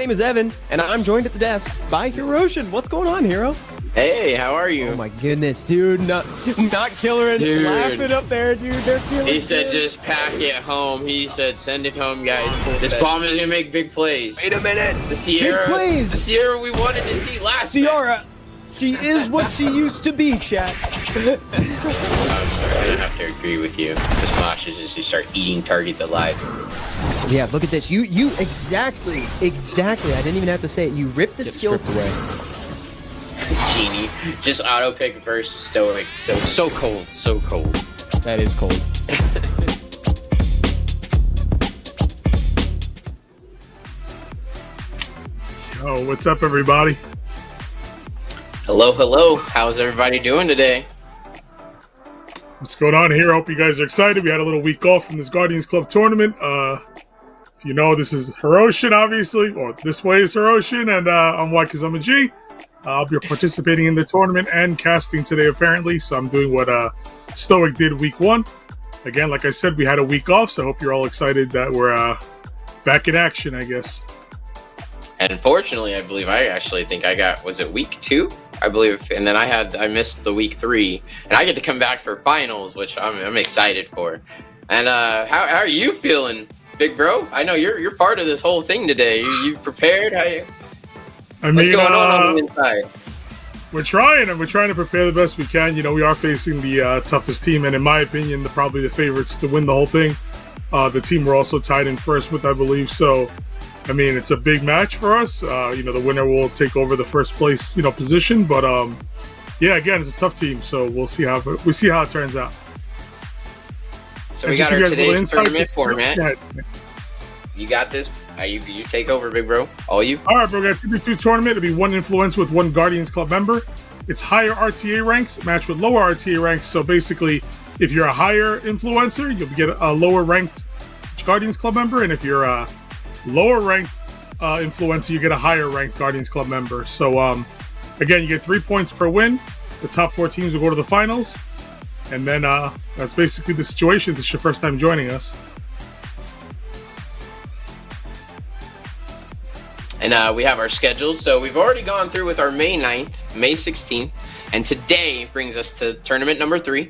name is Evan, and I'm joined at the desk by Hiroshin. What's going on, Hiro? Hey, how are you? Oh my goodness, dude. Not killering, dude. Laughing up there, dude. They're feeling He said good. just pack it home. He said send it home, guys. This bomb is gonna make big plays. Wait a minute. The Sierra. Big plays. The Sierra we wanted to see last time. Sierra. She is what she used to be, chat. I'm gonna have to agree with you. The Smosh is just you start eating targets alive. Yeah, look at this. You exactly. I didn't even have to say it. You ripped the skill away. Genie. Just auto pick versus stoic. So cold. So cold. That is cold. Yo, what's up, everybody? Hello. How's everybody doing today? What's going on here? I hope you guys are excited. We had a little week off from this Guardians Club tournament. If you know, this is Hiroshin, obviously, or this way is Hiroshin, and I'm Whycuzimag. I'll be participating in the tournament and casting today, apparently. So I'm doing what Stoic did week 1. Again, like I said, we had a week off, so I hope you're all excited that we're back in action, I guess. And unfortunately, I believe I actually think I got, was it week 2? I believe, and then I missed the week 3, and I get to come back for finals, which I'm excited for. And how are you feeling, big bro? I know you're part of this whole thing today. You prepared? What's going on the inside? We're trying to prepare the best we can. You know, we are facing the toughest team, and in my opinion, probably the favorites to win the whole thing. The team we're also tied in first with, I believe. So, I mean, it's a big match for us. The winner will take over the first place, position. But yeah, again, it's a tough team. So we'll see how it turns out. So we got our today's tournament format. You got this. You take over, big bro. All you. All right, bro. We got a 2v2 tournament. It'll be one influencer with one Guardians Club member. It's higher RTA ranks matched with lower RTA ranks. So basically, if you're a higher influencer, you'll get a lower ranked Guardians Club member, and if you're a lower ranked influencer, you get a higher ranked Guardians Club member. So again, you get 3 points per win. The top 4 teams will go to the finals, and then that's basically the situation. This is your first time joining us. And we have our schedule. So we've already gone through with our May 9th, May 16th, and today brings us to tournament number 3,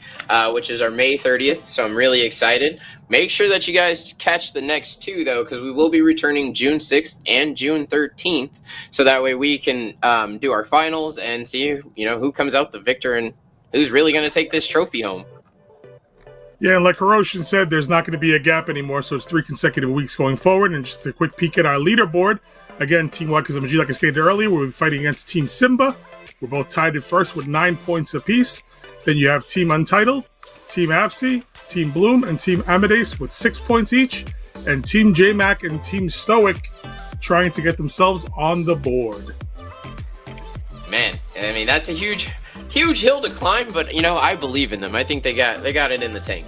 which is our May 30th. So I'm really excited. Make sure that you guys catch the next 2, though, because we will be returning June 6th and June 13th. So that way we can do our finals and see, who comes out the victor and who's really going to take this trophy home. Yeah, and like Hiroshin said, there's not going to be a gap anymore. So it's 3 consecutive weeks going forward. And just a quick peek at our leaderboard. Again, Team Whycuzimag, like I stated earlier, we'll be fighting against Team Simba. We're both tied at first with 9 points apiece. Then you have Team Untitled, Team Apze, Team Bloom, and Team Amodace with 6 points each. And Team JMak and Team Stoic trying to get themselves on the board. Man, I mean, that's a huge hill to climb, but, I believe in them. I think they got it in the tank.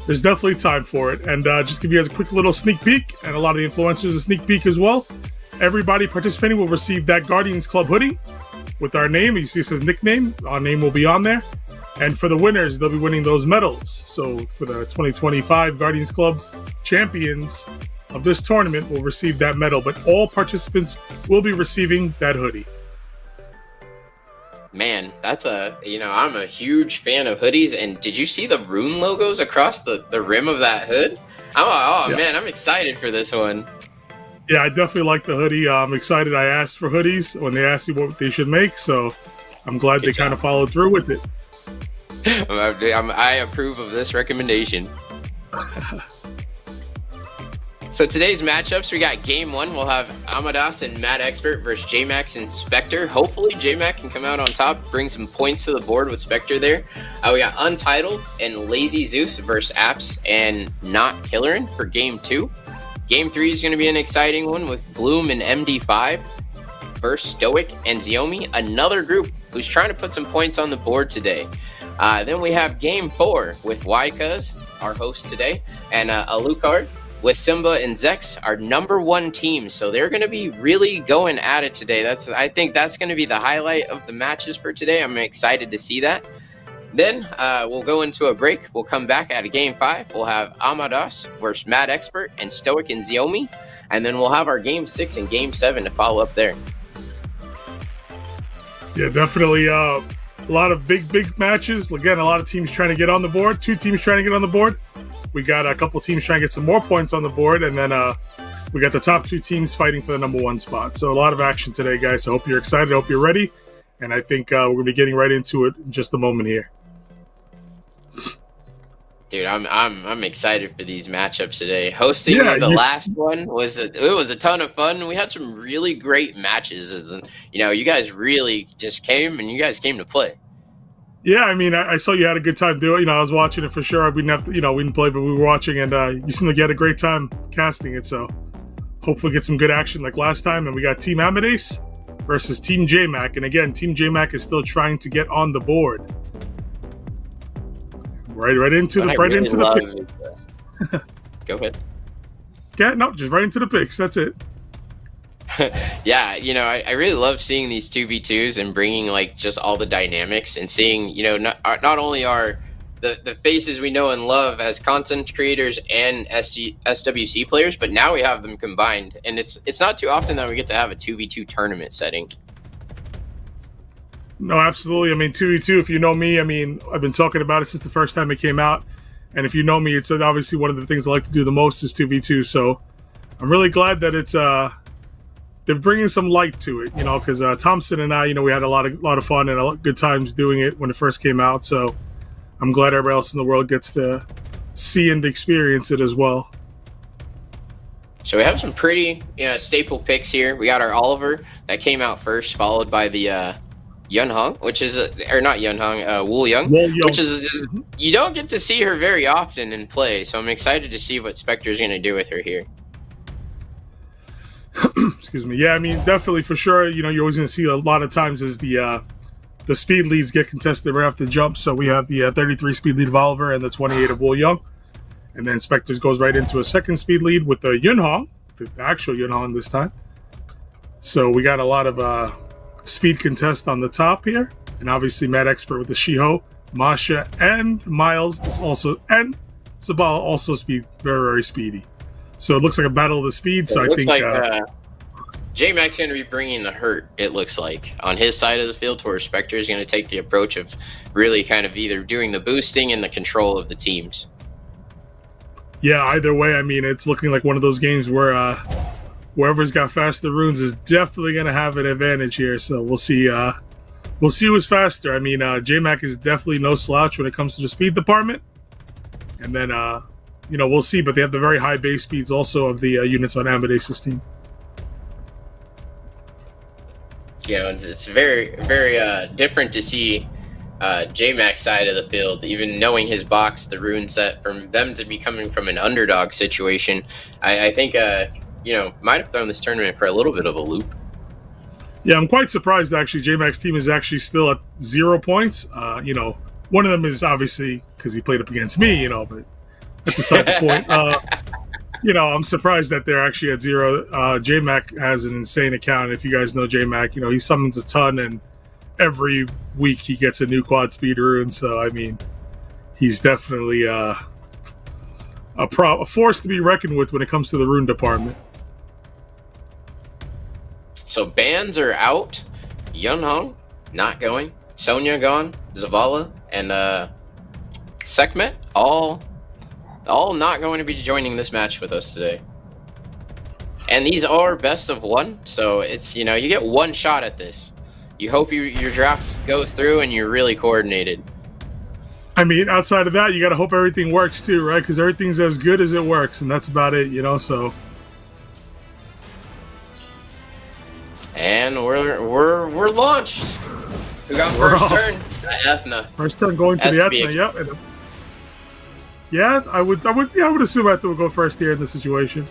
There's definitely time for it. And just give you guys a quick little sneak peek, and a lot of the influencers a sneak peek as well. Everybody participating will receive that Guardians Club hoodie with our name. You see it says nickname. Our name will be on there. And for the winners, they'll be winning those medals. So for the 2025 Guardians Club champions of this tournament will receive that medal. But all participants will be receiving that hoodie. Man, I'm a huge fan of hoodies. And did you see the rune logos across the rim of that hood? Man, I'm excited for this one. Yeah, I definitely like the hoodie. I'm excited. I asked for hoodies when they asked me what they should make, so I'm glad they kind of followed through with it. I approve of this recommendation. So today's matchups, we got game 1. We'll have Amodace and Mad Expert versus JMak and Spectre. Hopefully, JMak can come out on top, bring some points to the board with Spectre there. We got Untitled and Lazy Zeus versus Apze and Not Killerin for game 2. Game 3 is going to be an exciting one with Bloom and MD5 versus Stoic and Xiaomi, another group who's trying to put some points on the board today. Then we have game 4 with Whycuz, our host today, and Alucard with Symba and Zex, our number 1 team. So they're going to be really going at it today. I think that's going to be the highlight of the matches for today. I'm excited to see that. Then we'll go into a break. We'll come back at a game 5. We'll have Amodace versus Mad Expert and Stoic and Xiomi. And then we'll have our game 6 and game 7 to follow up there. Yeah, definitely a lot of big matches. Again, a lot of teams trying to get on the board. 2 teams trying to get on the board. We got a couple teams trying to get some more points on the board. And then we got the top 2 teams fighting for the number 1 spot. So a lot of action today, guys. I hope you're excited. I hope you're ready. And I think we're going to be getting right into it in just a moment here. Dude, I'm excited for these matchups today. Hosting the last one was a ton of fun. We had some really great matches, and you guys really just came to play. Yeah, I mean, I saw you had a good time doing it. I was watching it for sure. We didn't have to, we didn't play, but we were watching, and you seemed like you had a great time casting it. So hopefully get some good action like last time. And we got Team Amodace versus Team JMak, and again, Team JMak is still trying to get on the board. Right into the pick. Go ahead. Yeah, no, just right into the picks. That's it. Yeah, I really love seeing these 2v2s and bringing like just all the dynamics and seeing, not only are the faces we know and love as content creators and SWC players, but now we have them combined, and it's not too often that we get to have a 2v2 tournament setting. No, absolutely. I mean, 2v2, if you know me, I mean, I've been talking about it since the first time it came out. And if you know me, it's obviously one of the things I like to do the most is 2v2. So I'm really glad that it's they're bringing some light to it, because Thompson and I, we had a lot of fun and a lot of good times doing it when it first came out. So I'm glad everybody else in the world gets to see and experience it as well. So we have some pretty staple picks here. We got our Oliver that came out first, followed by the Yunhong, which is not Yunhong, Wool Young, which is you don't get to see her very often in play, so I'm excited to see what Spectre's going to do with her here. Excuse me. Yeah, I mean, definitely for sure. You're always going to see a lot of times as the speed leads get contested right off the jump. So we have the 33 speed lead of Oliver and the 28 of Wool Young, and then Spectre's goes right into a second speed lead with the Yunhong, the actual Yunhong this time. So we got a lot of speed contest on the top here, and obviously Mad Expert with the Shiho, Masha, and Miles is also, and Sabala also speed, very, very speedy. So it looks like a battle of the speed. So I think JMak's going to be bringing the hurt, it looks like, on his side of the field, where Spectre is going to take the approach of really kind of either doing the boosting and the control of the teams. Yeah, either way, I mean, it's looking like one of those games where whoever's got faster runes is definitely going to have an advantage here. So we'll see. We'll see who's faster. I mean, JMak is definitely no slouch when it comes to the speed department. And then, we'll see. But they have the very high base speeds also of the units on Amodace's team. It's very, very different to see JMak's side of the field, even knowing his box, the rune set, from them to be coming from an underdog situation. I think might have thrown this tournament for a little bit of a loop. Yeah, I'm quite surprised, actually. JMak's team is actually still at 0 points. One of them is obviously because he played up against me, but that's a side point. I'm surprised that they're actually at 0. JMak has an insane account. If you guys know JMak, he summons a ton, and every week he gets a new quad speed rune. So, I mean, he's definitely a force to be reckoned with when it comes to the rune department. So bans are out. Yunhong not going. Sonya gone. Zavala and Sekhmet all not going to be joining this match with us today. And these are best of one, so it's you get one shot at this. You hope your draft goes through and you're really coordinated. I mean, outside of that, you got to hope everything works too, right? Because everything's as good as it works, and that's about it, so. And we're launched. We got first turn at Ethna. First turn going to the Ethna. Yep. Yeah, I would assume Ethna would go first here in this situation.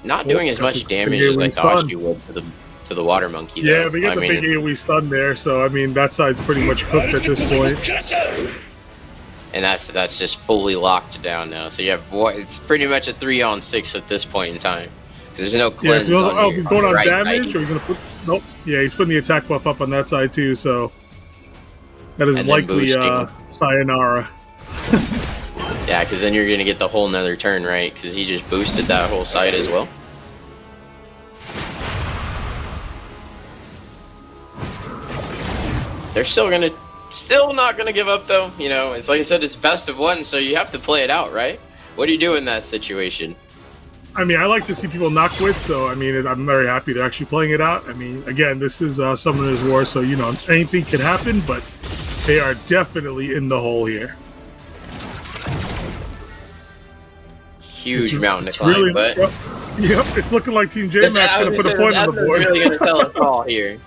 Not doing as much damage as I thought she would to the water monkey. Though. Yeah, we got the big AoE stun there, so I mean that side's pretty much cooked at this point. And that's just fully locked down now. So you have it's pretty much a 3-on-6 at this point in time. there's no cleanse. Yeah, so on he's going on right damage, side. or he's gonna put. Nope. Yeah, he's putting the attack buff up on that side too. So that is And then likely sayonara. Yeah, because then you're gonna get the whole nother turn, right? Because he just boosted that whole side as well. They're still not gonna give up though. You know, it's like I said, it's best of one, so you have to play it out, right? What do you do in that situation? I mean, I like to see people not quit, so I mean, I'm very happy they're actually playing it out. I mean, again, this is Summoner's War, so you know anything can happen, but they are definitely in the hole here. Huge mountain to climb, really, but yep, it's looking like Team JMak's gonna put a point on the board. Really gonna tell us all here.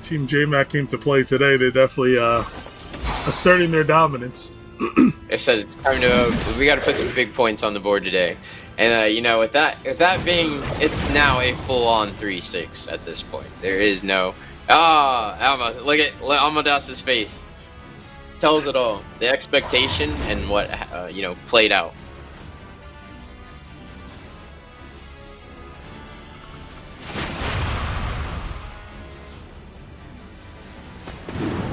Team JMak came to play today. They're definitely asserting their dominance. They said it's time to. We got to put some big points on the board today, and you know, with that being, it's now a full-on 3-6 at this point. There is no. Alma, look at Amodace's face. Tells it all. The expectation and what you know played out.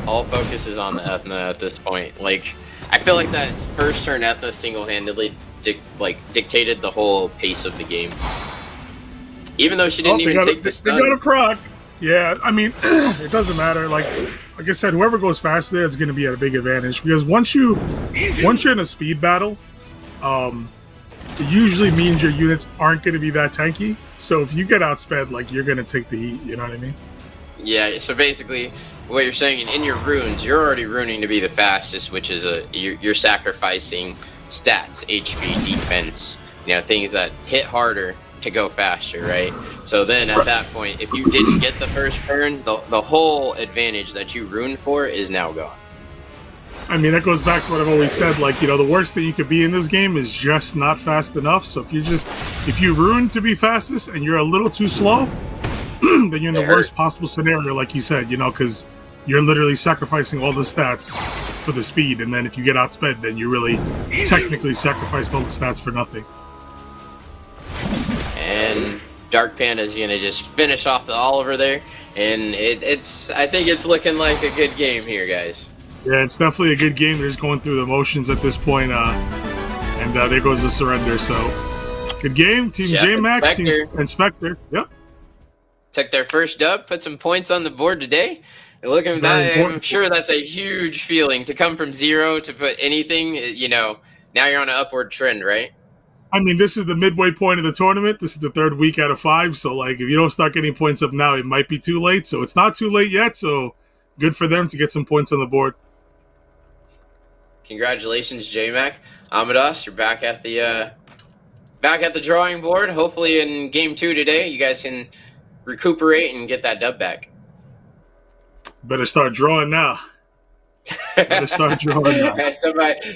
All focus is on the Ethna at this point. Like, I feel like that first turn Ethna single-handedly dictated the whole pace of the game. Even though she didn't even take the stun. They got a proc. Yeah, I mean, it doesn't matter. Like I said, whoever goes faster is going to be at a big advantage because once you're in a speed battle, it usually means your units aren't going to be that tanky. So if you get outsped, like you're going to take the heat. You know what I mean? Yeah. So basically, what you're saying in your runes, you're already runing to be the fastest, which is you're sacrificing stats, HP, defense, you know, things that hit harder to go faster, right? So then at that point, if you didn't get the first turn, the whole advantage that you ruined for is now gone. I mean, that goes back to what I've always said. Like, you know, the worst that you could be in this game is just not fast enough. So if you ruin to be fastest and you're a little too slow, then you're in the worst possible scenario, like you said, you know, because you're literally sacrificing all the stats for the speed. And then if you get outsped, then you really technically sacrificed all the stats for nothing. And Dark Panda's gonna just finish off the Oliver there, and I think it's looking like a good game here, guys. Yeah, it's definitely a good game. They're just going through the motions at this point, and there goes the surrender. So, good game, Team JMak, Team Inspector. Yep. Took their first dub, put some points on the board today. And looking back, I'm sure that's a huge feeling to come from 0 to put anything. You know, now you're on an upward trend, right? I mean, this is the midway point of the tournament. This is the 3rd week out of 5. So, like, if you don't start getting points up now, it might be too late. So, it's not too late yet. So, good for them to get some points on the board. Congratulations, JMak. Amodace, you're back at the drawing board. Hopefully, in Game 2 today, you guys can recuperate and get that dub back. Better start drawing now.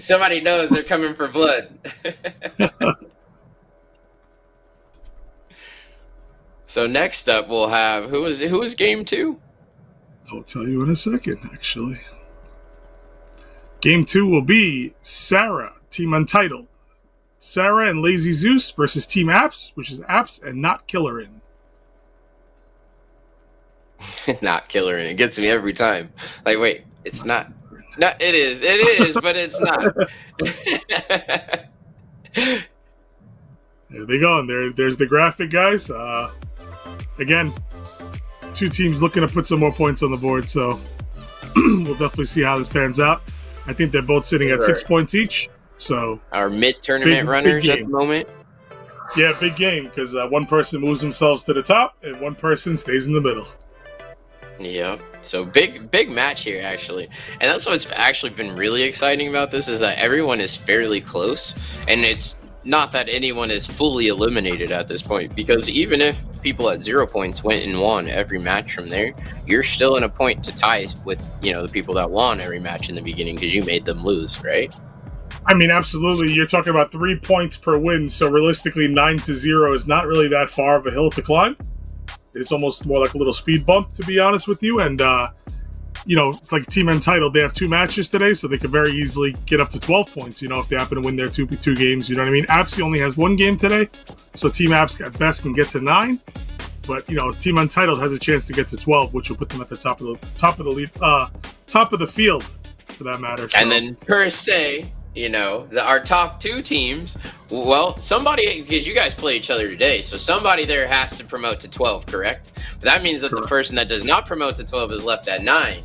Somebody knows they're coming for blood. So next up, we'll have who is Game 2? I'll tell you in a second. Actually, Game 2 will be Sarah, Team Untitled, Sarah and Lazy Zeus versus Team Apze, which is Apze and Not Killerin. Not Killerin. It gets me every time. Like, wait, it's not. No, it is, but it's not. There they go. And there's the graphic, guys. Again, 2 teams looking to put some more points on the board, so we'll definitely see how this pans out. I think they're both sitting at 6 points each. So our mid-tournament runners at the moment. Yeah, big game because one person moves themselves to the top and one person stays in the middle. Yeah, so big match here actually, and that's what's actually been really exciting about this is that everyone is fairly close, and it's not that anyone is fully eliminated at this point, because even if people at 0 points went and won every match from there, you're still in a point to tie with, you know, the people that won every match in the beginning because you made them lose, right? I mean, absolutely. You're talking about 3 points per win, so realistically 9-0 is not really that far of a hill to climb. It's almost more like a little speed bump, to be honest with you. And, it's like Team Untitled. They have 2 matches today, so they could very easily get up to 12 points, if they happen to win their two games. You know what I mean? Apze only has 1 game today, so Team Apze at best can get to 9. But, Team Untitled has a chance to get to 12, which will put them at the top of the field, for that matter. So. And then, per se, our top 2 teams, well, somebody, because you guys play each other today, so somebody there has to promote to 12, correct? But that means that the person that does not promote to 12 is left at 9.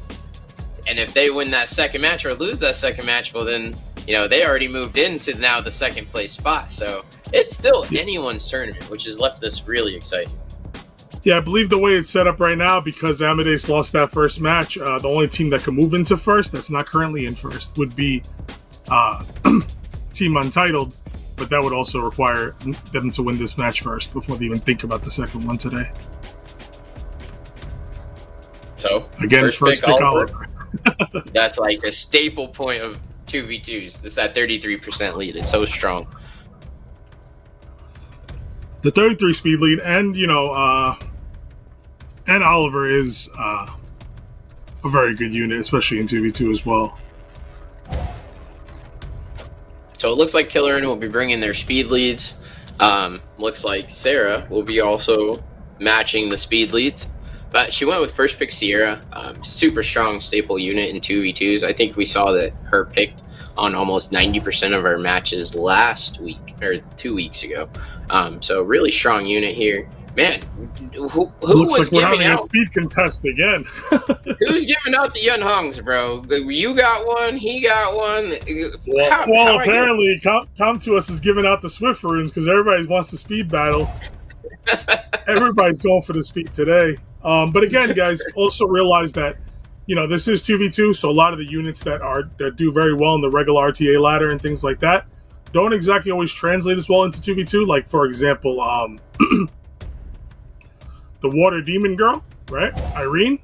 And if they win that second match or lose that second match, well then, they already moved into now the second place spot. So it's still anyone's tournament, which has left this really exciting. Yeah, I believe the way it's set up right now, because Amodace lost that first match, the only team that can move into first, that's not currently in first, would be Team Untitled. But that would also require them to win this match first before they even think about the second one today. So, again, first pick Oliver. That's like a staple point of 2v2s. It's that 33% lead. It's so strong. The 33 speed lead, and and Oliver is a very good unit, especially in 2v2 as well. So it looks like Killerin will be bringing their speed leads. Looks like Sarah will be also matching the speed leads. But she went with first pick Sierra, super strong staple unit in 2v2s. I think we saw that her picked on almost 90% of our matches last week, or 2 weeks ago. So really strong unit here. Man, who looks was like we're giving having out? a speed contest again. Who's giving out the Yunhongs, bro? You got one, he got one. Well, apparently COM2US is giving out the Swift runes because everybody wants the speed battle. Everybody's going for the speed today. But again, guys, also realize that this is 2v2, so a lot of the units that do very well in the regular RTA ladder and things like that don't exactly always translate as well into 2v2. Like, for example, the Water Demon Girl, right? Irene.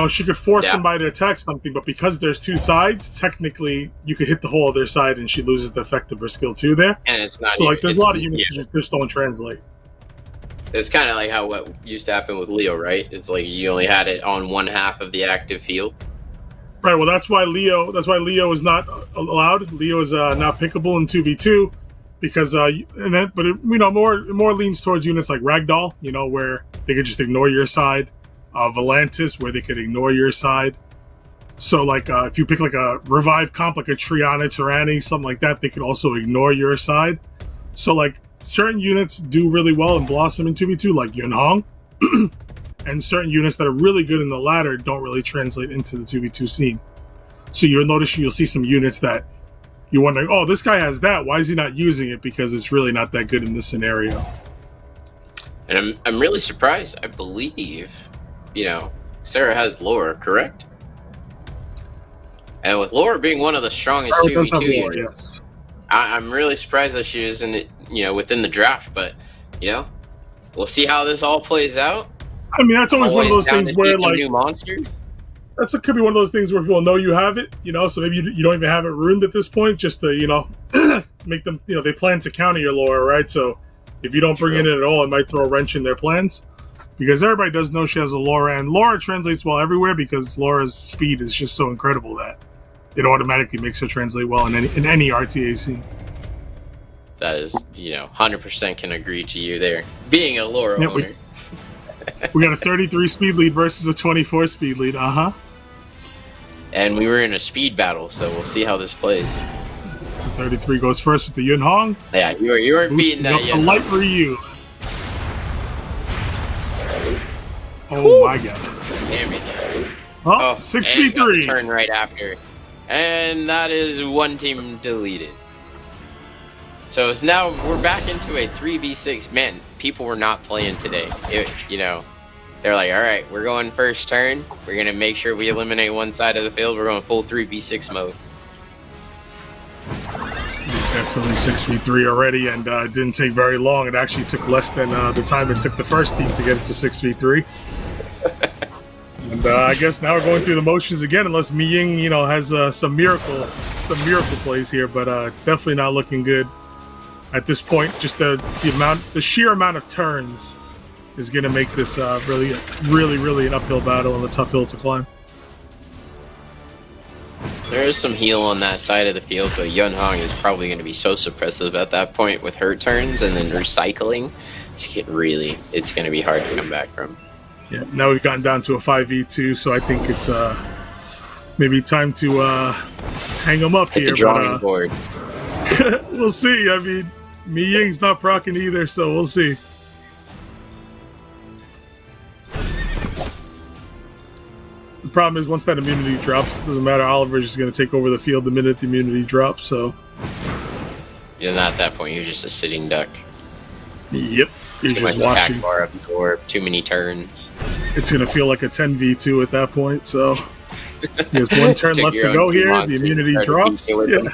She could force somebody to attack something, but because there's 2 sides, technically you could hit the whole other side and she loses the effect of her skill 2 there. And it's not. So there's a lot of units that just don't translate. It's kind of like what used to happen with Leo, right? It's like you only had it on one half of the active field. Right. Well, that's why Leo is not allowed. Leo is not pickable in 2v2 because more leans towards units like Ragdoll, where they could just ignore your side. Volantis, where they could ignore your side. So if you pick like a revive comp, like a Triana, Tyranny, something like that, they could also ignore your side. So certain units do really well and blossom in 2v2, like Yunhong, and certain units that are really good in the ladder don't really translate into the 2v2 scene. So you'll see some units that you're wondering, oh, this guy has that, why is he not using it? Because it's really not that good in this scenario. And I'm really surprised. I believe, Sarah has Laura, correct? And with Laura being one of the strongest 2v2 units, yes. I'm really surprised that she isn't, within the draft. But, we'll see how this all plays out. I mean, that's always one of those things where, new monster. Could be one of those things where people know you have it, so maybe you don't even have it ruined at this point, just to, make them, they plan to counter your Laura, right? So if you don't bring it in at all, it might throw a wrench in their plans. Because everybody does know she has a Laura, and Laura translates well everywhere because Laura's speed is just so incredible that it automatically makes her translate well in any RTA scene. That is, 100% can agree to you there. Being a Laura owner. We got a 33 speed lead versus a 24 speed lead. And we were in a speed battle, so we'll see how this plays. 33 goes first with the Yunhong. Yeah, you weren't beating that yet. A light for you. Oh my god. Damage. Oh, 6v3. Turn right after. And that is one team deleted. So it's now we're back into a 3v6. Man, people were not playing today. They're like, all right, we're going first turn. We're going to make sure we eliminate one side of the field. We're going full 3v6 mode. Definitely 6v3 already, and it didn't take very long. It actually took less than the time it took the first team to get it to 6v3. And I guess now we're going through the motions again, unless Mi Ying, has some miracle plays here, but it's definitely not looking good at this point. Just the sheer amount of turns is going to make this really, really, really an uphill battle and a tough hill to climb. There is some heal on that side of the field, but Yun Hong is probably going to be so suppressive at that point with her turns and then recycling. It's going to be hard to come back from. Yeah, now we've gotten down to a 5v2, so I think it's maybe time to hang them up Hit here. the drawing board. We'll see. I mean, Mi Ying's not proccing either, so we'll see. The problem is once that immunity drops, it doesn't matter. Oliver's just going to take over the field the minute the immunity drops, so... And at that point, you're just a sitting duck. Yep. You're just watching. Bar absorb, too many turns. It's going to feel like a 10v2 at that point, so... There's one turn left to go here. The immunity drops. Yeah.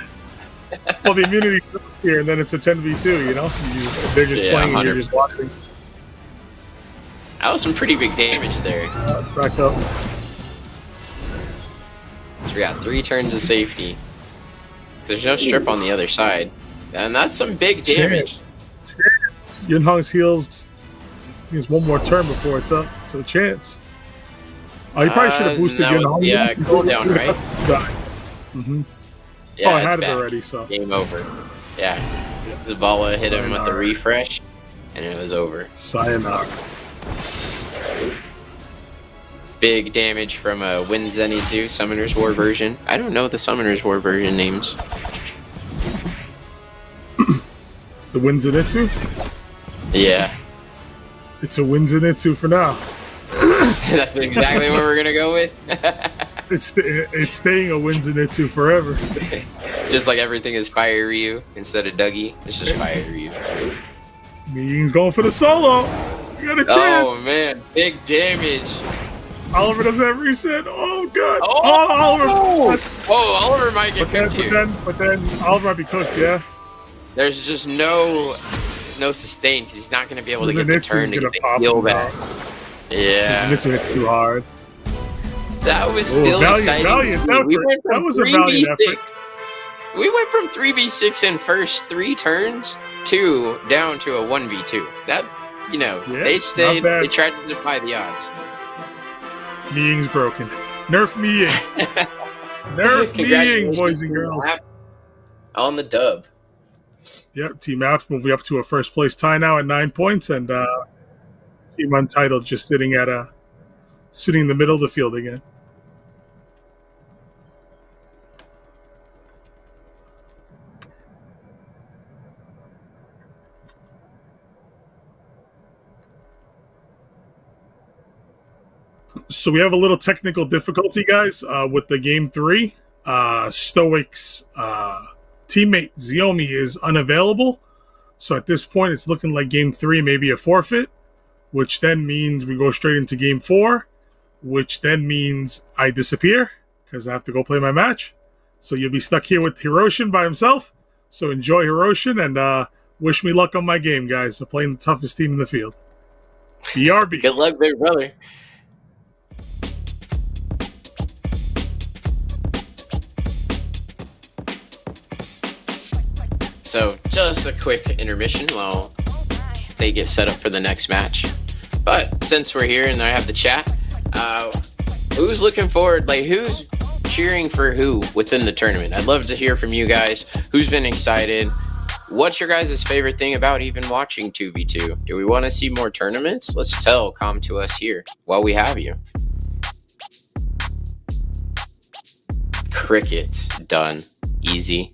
Well, the immunity drops here, and then it's a 10v2, you know? They're just playing and you're just watching. That was some pretty big damage there. It's back up. So we got 3 turns of safety. There's no strip on the other side. And that's some big damage. Chance. Yun Hong's heals. He has one more turn before it's up, so chance. Oh, he probably should have boosted Yun Hong. Yeah, cooldown, right? Mm-hmm. Yeah, oh, I had it bad. already, so. Game over. Yeah. Zabala hit him with the refresh, and it was over. Sayonara. Big damage from a Winzenizu Summoner's War version. I don't know the Summoner's War version names. The Winzenitsu? Yeah. It's a Winzenitsu for now. That's exactly what we're gonna go with. It's staying a Winzenitsu forever. Just like everything is Fire Ryu instead of Dougie, it's just Fire Ryu. Mi Ying's going for the solo. You got a chance. Oh man, big damage. Oliver doesn't have reset. Oh god. Oh, Oliver. Whoa, Oliver might get picked here. But then Oliver might be cooked. Yeah. There's just no sustain because he's not gonna be able to get the turn to get the heal back. Yeah. It's too hard. That was still exciting. We went from 3v6. We went from 3v6 in first 3 turns to down to a 1v2. That, you know, they tried to defy the odds. Mi Ying's broken. Nerf Mi Ying. Nerf Mi Ying, boys and girls. On the dub. Yep, Team Apps moving up to a first place tie now at 9 points, and Team Untitled just sitting in the middle of the field again. So we have a little technical difficulty, guys, with the game 3. Stoic's teammate Xiomi is unavailable. So at this point, it's looking like game 3 may be a forfeit, which then means we go straight into game 4, which then means I disappear because I have to go play my match. So you'll be stuck here with Hiroshin by himself. So enjoy Hiroshin and wish me luck on my game, guys. I'm playing the toughest team in the field. BRB. Good luck, big brother. So just a quick intermission while they get set up for the next match. But since we're here and I have the chat, who's looking forward? Like, who's cheering for who within the tournament? I'd love to hear from you guys. Who's been excited? What's your guys' favorite thing about even watching 2v2? Do we want to see more tournaments? Let's tell COM2US here while we have you. Cricket, done. Easy.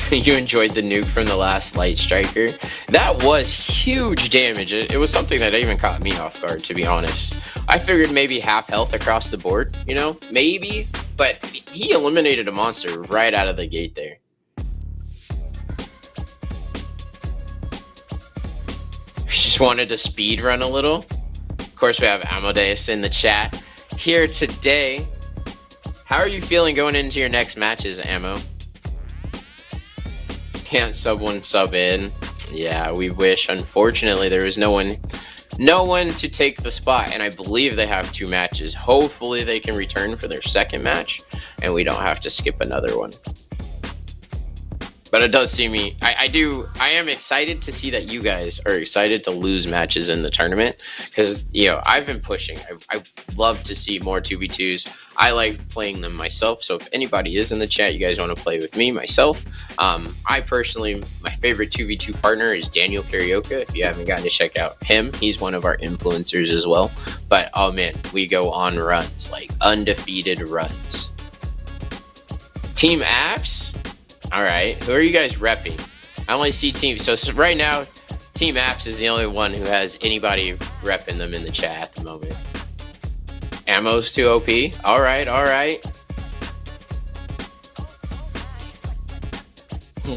You enjoyed the nuke from the last Light Striker. That was huge damage. It was something that even caught me off guard, to be honest. I figured maybe half health across the board, you know, maybe, but he eliminated a monster right out of the gate there. Just wanted to speed run a little. Of course, we have Amodace in the chat here today. How are you feeling going into your next matches, Ammo? Can't someone sub in? Yeah, we wish. Unfortunately, there was no one to take the spot, and I believe they have 2 matches. Hopefully they can return for their second match and we don't have to skip another one. But it does see me. I am excited to see that you guys are excited to lose matches in the tournament, because I've been pushing. I love to see more 2v2s. I like playing them myself. So if anybody is in the chat, you guys want to play with me, myself. I personally, my favorite 2v2 partner is Daniel Carioca. If you haven't gotten to check out him, he's one of our influencers as well. But oh man, we go on runs, like undefeated runs. Team Apps. All right, who are you guys repping? I only see team. So right now, Team Apps is the only one who has anybody repping them in the chat at the moment. Ammo's too OP. All right, all right.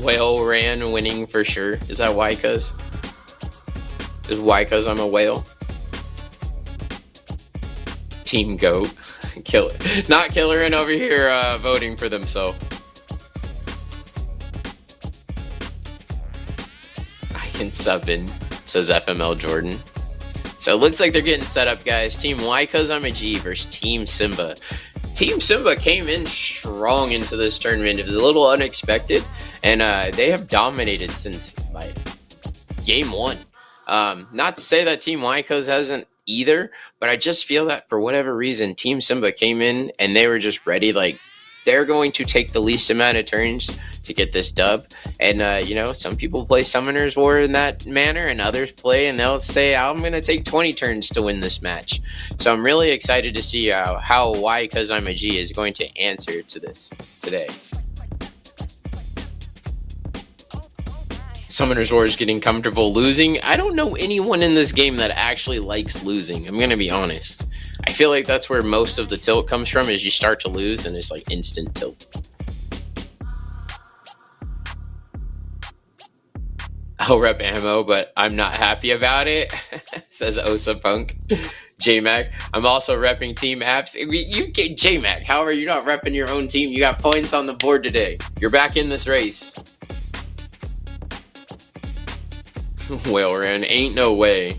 Whale ran winning for sure. Is that why? Is why? Cause I'm a whale. Team Goat. Killer. Not Killer and over here voting for themselves. Can sub in, says FML Jordan. So it looks like they're getting set up, guys. Team Whycuzimag versus Team Simba. Team Simba came in strong into this tournament. It was a little unexpected, and they have dominated since like game one. Not to say that Team Whycuz hasn't either, but I just feel that for whatever reason, Team Simba came in and they were just ready. Like, they're going to take the least amount of turns to get this dub. And some people play Summoner's War in that manner, and others play and they'll say, I'm going to take 20 turns to win this match. So I'm really excited to see how Whycuzimag is going to answer to this today. Summoner's War is getting comfortable losing. I don't know anyone in this game that actually likes losing. I'm going to be honest. I feel like that's where most of the tilt comes from, is you start to lose and it's like instant tilt. I'll rep Ammo, but I'm not happy about it, says Osa Punk. JMak. I'm also repping Team Apps. You get JMak. How are you not repping your own team? You got points on the board today. You're back in this race. Whale ran. Ain't no way.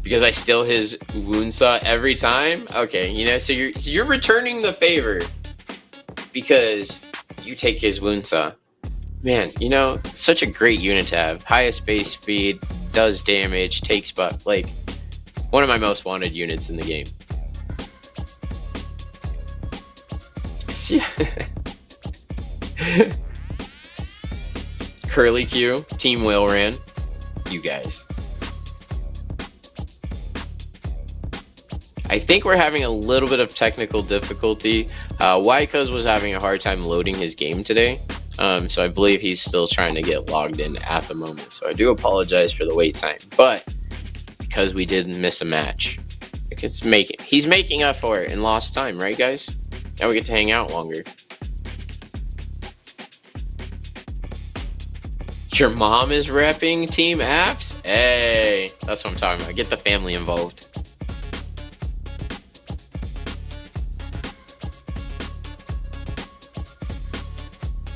Because I steal his Woundsaw every time? Okay, so you're returning the favor because you take his Woundsaw. Man, it's such a great unit to have. Highest base speed, does damage, takes buff. Like, one of my most wanted units in the game. Curly Q, Team Whale ran. You guys. I think we're having a little bit of technical difficulty. Whycuz was having a hard time loading his game today. So I believe he's still trying to get logged in at the moment. So I do apologize for the wait time. But because we didn't miss a match, he's making up for it in lost time, right, guys? Now we get to hang out longer. Your mom is repping Team Apps? Hey, that's what I'm talking about. Get the family involved.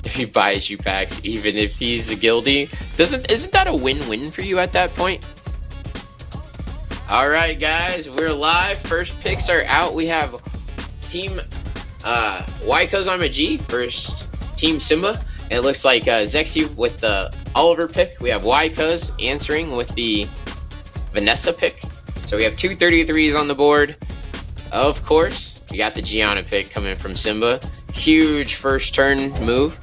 He buys you packs even if he's a guildie. Isn't that a win-win for you at that point? All right, guys, we're live. First picks are out. We have Team Whycuzimag versus Team Simba. And it looks like Zexy with the Oliver pick. We have Whycuz answering with the Vanessa pick. So we have two 33s on the board. Of course, we got the Gianna pick coming from Simba. Huge first turn move.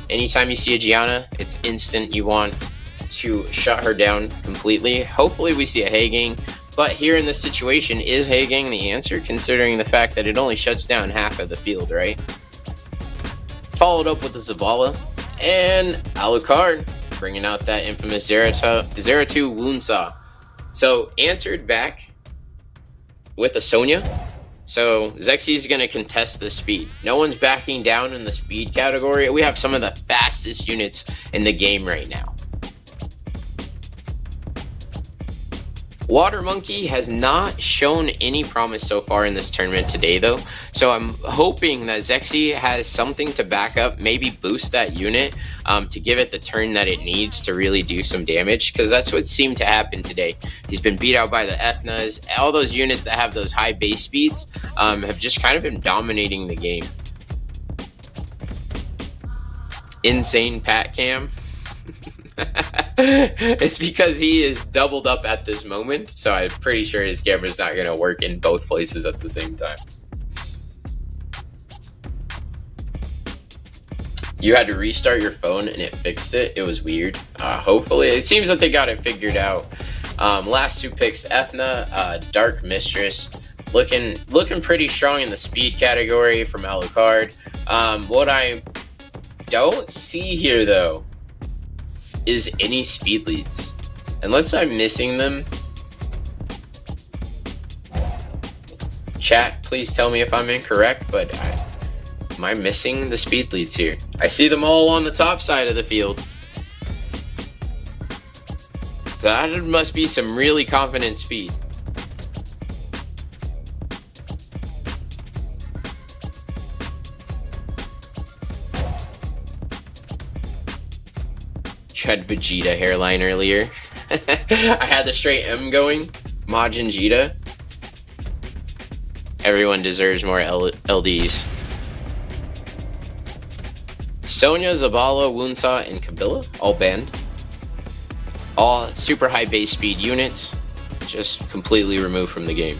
Anytime you see a Gianna, it's instant. You want to shut her down completely. Hopefully we see a Hagang, but here in this situation, is Hagang the answer, considering the fact that it only shuts down half of the field, right? Followed up with the Zavala and Alucard, bringing out that infamous Zeratu Woundsaw. So answered back with a Sonya. So Zexy's going to contest the speed. No one's backing down in the speed category. We have some of the fastest units in the game right now. Water Monkey has not shown any promise so far in this tournament today, though. So I'm hoping that Zexy has something to back up, maybe boost that unit to give it the turn that it needs to really do some damage, because that's what seemed to happen today. He's been beat out by the Ethnas. All those units that have those high base speeds have just kind of been dominating the game. insane pat cam. It's because he is doubled up at this moment, so I'm pretty sure his camera's not going to work in both places at the same time. You had to restart your phone and it fixed it. It was weird. Hopefully, it seems that they got it figured out. Last 2 picks, Ethna, Dark Mistress, looking pretty strong in the speed category from Alucard. What I don't see here though is any speed leads, unless I'm missing them. Chat, please tell me if I'm incorrect, but am I missing the speed leads here? I see them all on the top side of the field. So that must be some really confident speed. Had Vegeta hairline earlier. I had the straight M going. Majin Vegeta. Everyone deserves more LDs. Sonya, Zabala, Wunsa, and Kabila all banned. All super high base speed units just completely removed from the game.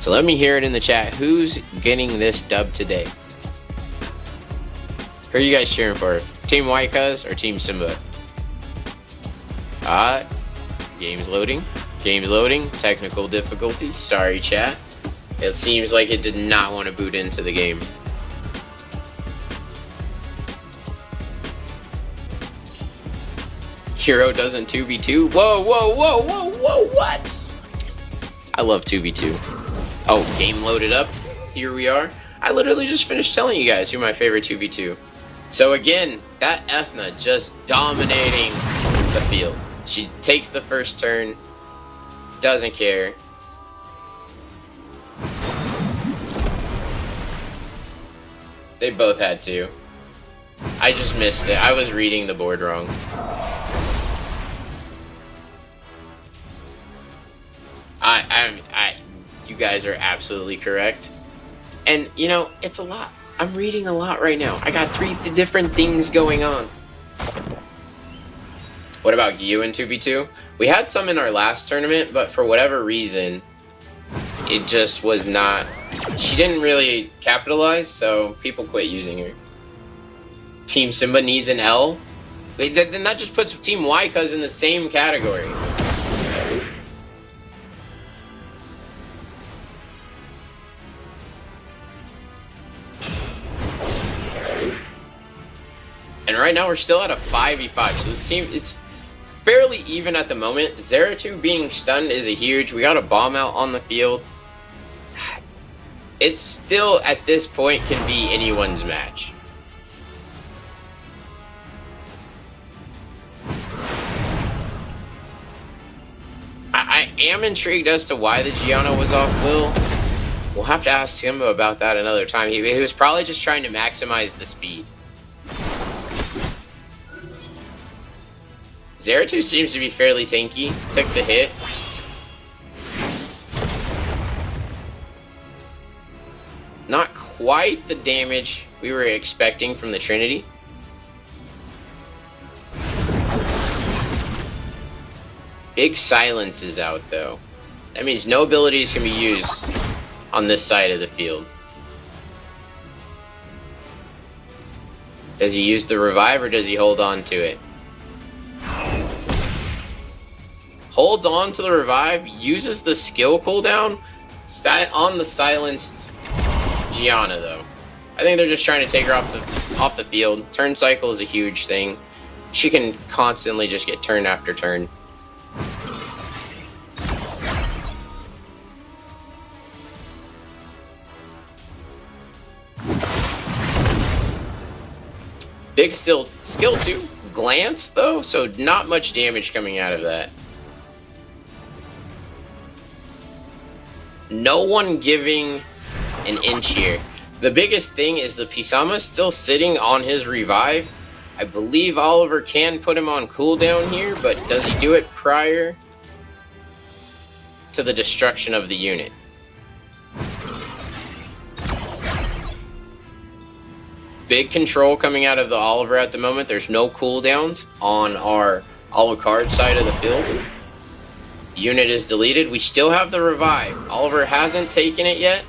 So let me hear it in the chat. Who's getting this dub today? Who are you guys cheering for? Team Whycuz or Team Simba? Game's loading. Game's loading. Technical difficulty. Sorry, chat. It seems like it did not want to boot into the game. Hero doesn't 2v2. Whoa, whoa, whoa, whoa, whoa, what? I love 2v2. Oh, game loaded up. Here we are. I literally just finished telling you guys who my favorite 2v2. So again, that Ethna just dominating the field. She takes the first turn, doesn't care. They both had to. I just missed it. I was reading the board wrong. You guys are absolutely correct. And, you know, it's a lot. I'm reading a lot right now. I got 3 different things going on. What about you in 2v2? We had some in our last tournament, but for whatever reason, it just was not... She didn't really capitalize, so people quit using her. Team Simba needs an L? Then that just puts Team Whycuz in the same category. And right now we're still at a 5v5, so this team, it's fairly even at the moment. Zeratul being stunned is a huge. We got a bomb out on the field. It still, at this point, can be anyone's match. I am intrigued as to why the Gianna was off Will. We'll have to ask Simba about that another time. He was probably just trying to maximize the speed. Zeratul seems to be fairly tanky. Took the hit. Not quite the damage we were expecting from the Trinity. Big silence is out though. That means no abilities can be used on this side of the field. Does he use the revive or does he hold on to it? Holds on to the revive, uses the skill cooldown on the silenced Gianna though. I think they're just trying to take her off the field. Turn cycle is a huge thing. She can constantly just get turn after turn. Big skill 2 glance though, so not much damage coming out of that. No one giving an inch here. The biggest thing is the Pisama still sitting on his revive. I believe Oliver can put him on cooldown here, but does he do it prior? to the destruction of the unit. Big control coming out of the Oliver at the moment. There's no cooldowns on our Alucard side of the field. Unit is deleted. We still have the revive. Oliver hasn't taken it yet.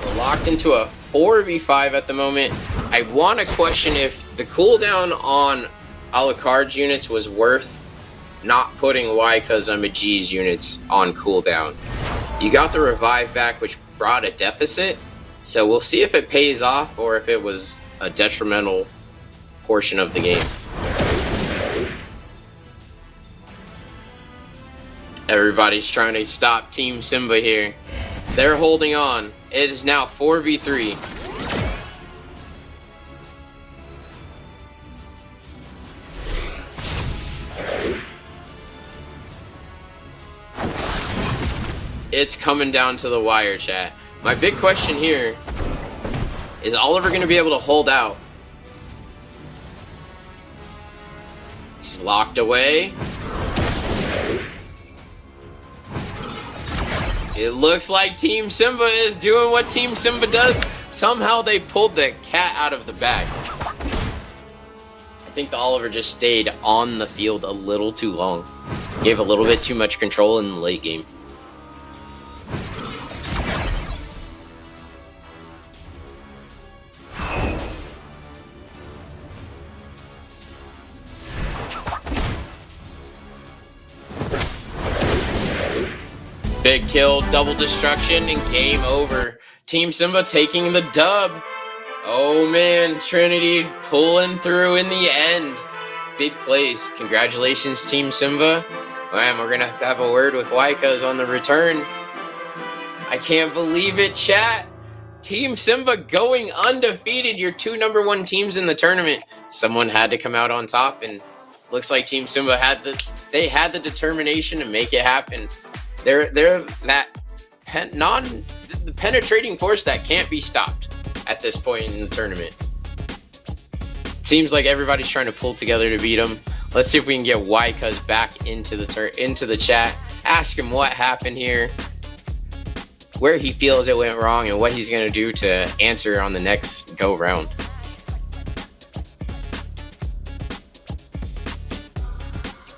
We're locked into a 4v5 at the moment. I want to question if the cooldown on Alucard's units was worth not putting Whycuzimag's units on cooldown. You got the revive back, which brought a deficit, so we'll see if it pays off or if it was a detrimental portion of the game. Everybody's trying to stop Team Simba here. They're holding on. It is now 4v3. It's coming down to the wire, chat. My big question here is Oliver going to be able to hold out? He's locked away. It looks like Team Simba is doing what Team Simba does. Somehow they pulled the cat out of the bag. I think the Oliver just stayed on the field a little too long. Gave a little bit too much control in the late game. Big kill, double destruction, and game over. Team Simba taking the dub. Oh man, Trinity pulling through in the end. Big plays. Congratulations, Team Simba. Man, we're gonna have a word with Whycuz on the return. I can't believe it, chat. Team Simba going undefeated. Your two #1 teams in the tournament. Someone had to come out on top, and looks like Team Simba had the determination to make it happen. They're that the penetrating force that can't be stopped at this point in the tournament. Seems like everybody's trying to pull together to beat them. Let's see if we can get Whycuz back into the chat. Ask him what happened here, where he feels it went wrong, and what he's gonna do to answer on the next go round.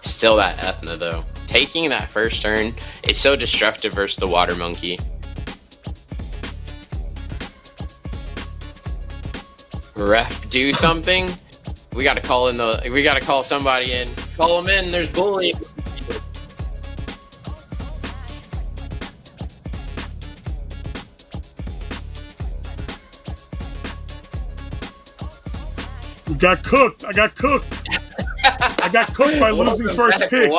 Still that Ethna though. Taking that first turn, it's so destructive versus the water monkey. Ref, do something. We gotta call somebody in. Call them in. There's bullying. We got cooked. I got cooked. I got cooked by losing first pick.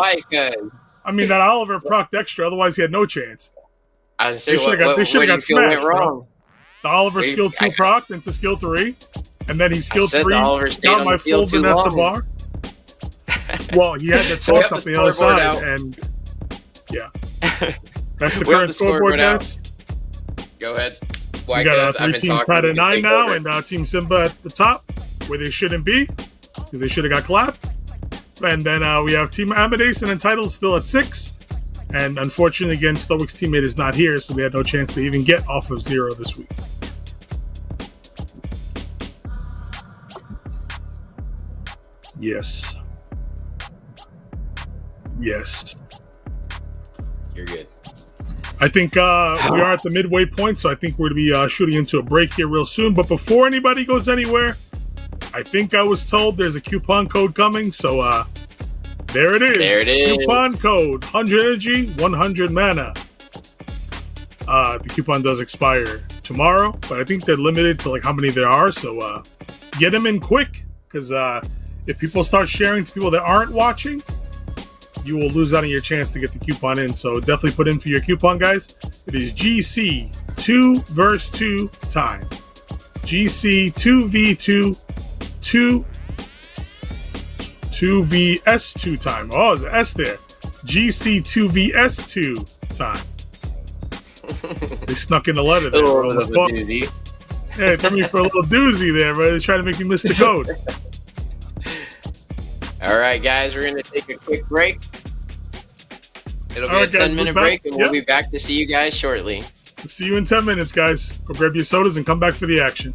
I mean, that Oliver procced extra, otherwise he had no chance. I say, they should have got smashed, bro. The Oliver skill 2 procced into skill 3, and then he skill 3 got my full Vanessa bar. Well, he had the talk up the other side, and yeah. That's the current scoreboard, guys. Go ahead. We got 3 teams tied at 9 now, and Team Simba at the top, where they shouldn't be, because they should have got clapped. And then we have Team Amodace and Untitled still at 6. And unfortunately, again, Stoic's teammate is not here, so we had no chance to even get off of 0 this week. Yes. Yes. You're good. I think we are at the midway point, so I think we're going to be shooting into a break here real soon. But before anybody goes anywhere, I think I was told there's a coupon code coming, so there it is. There it is. Coupon code, 100 energy, 100 mana. The coupon does expire tomorrow, but I think they're limited to like how many there are, so get them in quick, because if people start sharing to people that aren't watching, you will lose out on your chance to get the coupon in. So definitely put in for your coupon, guys. It is GC 2 verse 2 time. GC 2v2 2vs2 time. Oh, there's an S there. GC 2vs2 time. They snuck in a letter A there. little bro. bit of a doozy. Yeah, threw me for a little doozy there, bro. They're trying to make me miss the code. All right, guys, we're gonna take a quick break. It'll be All a right, guys, 10-minute we're break, back. and we'll Yep. be back to see you guys shortly. See you in 10 minutes, guys. Go grab your sodas and come back for the action.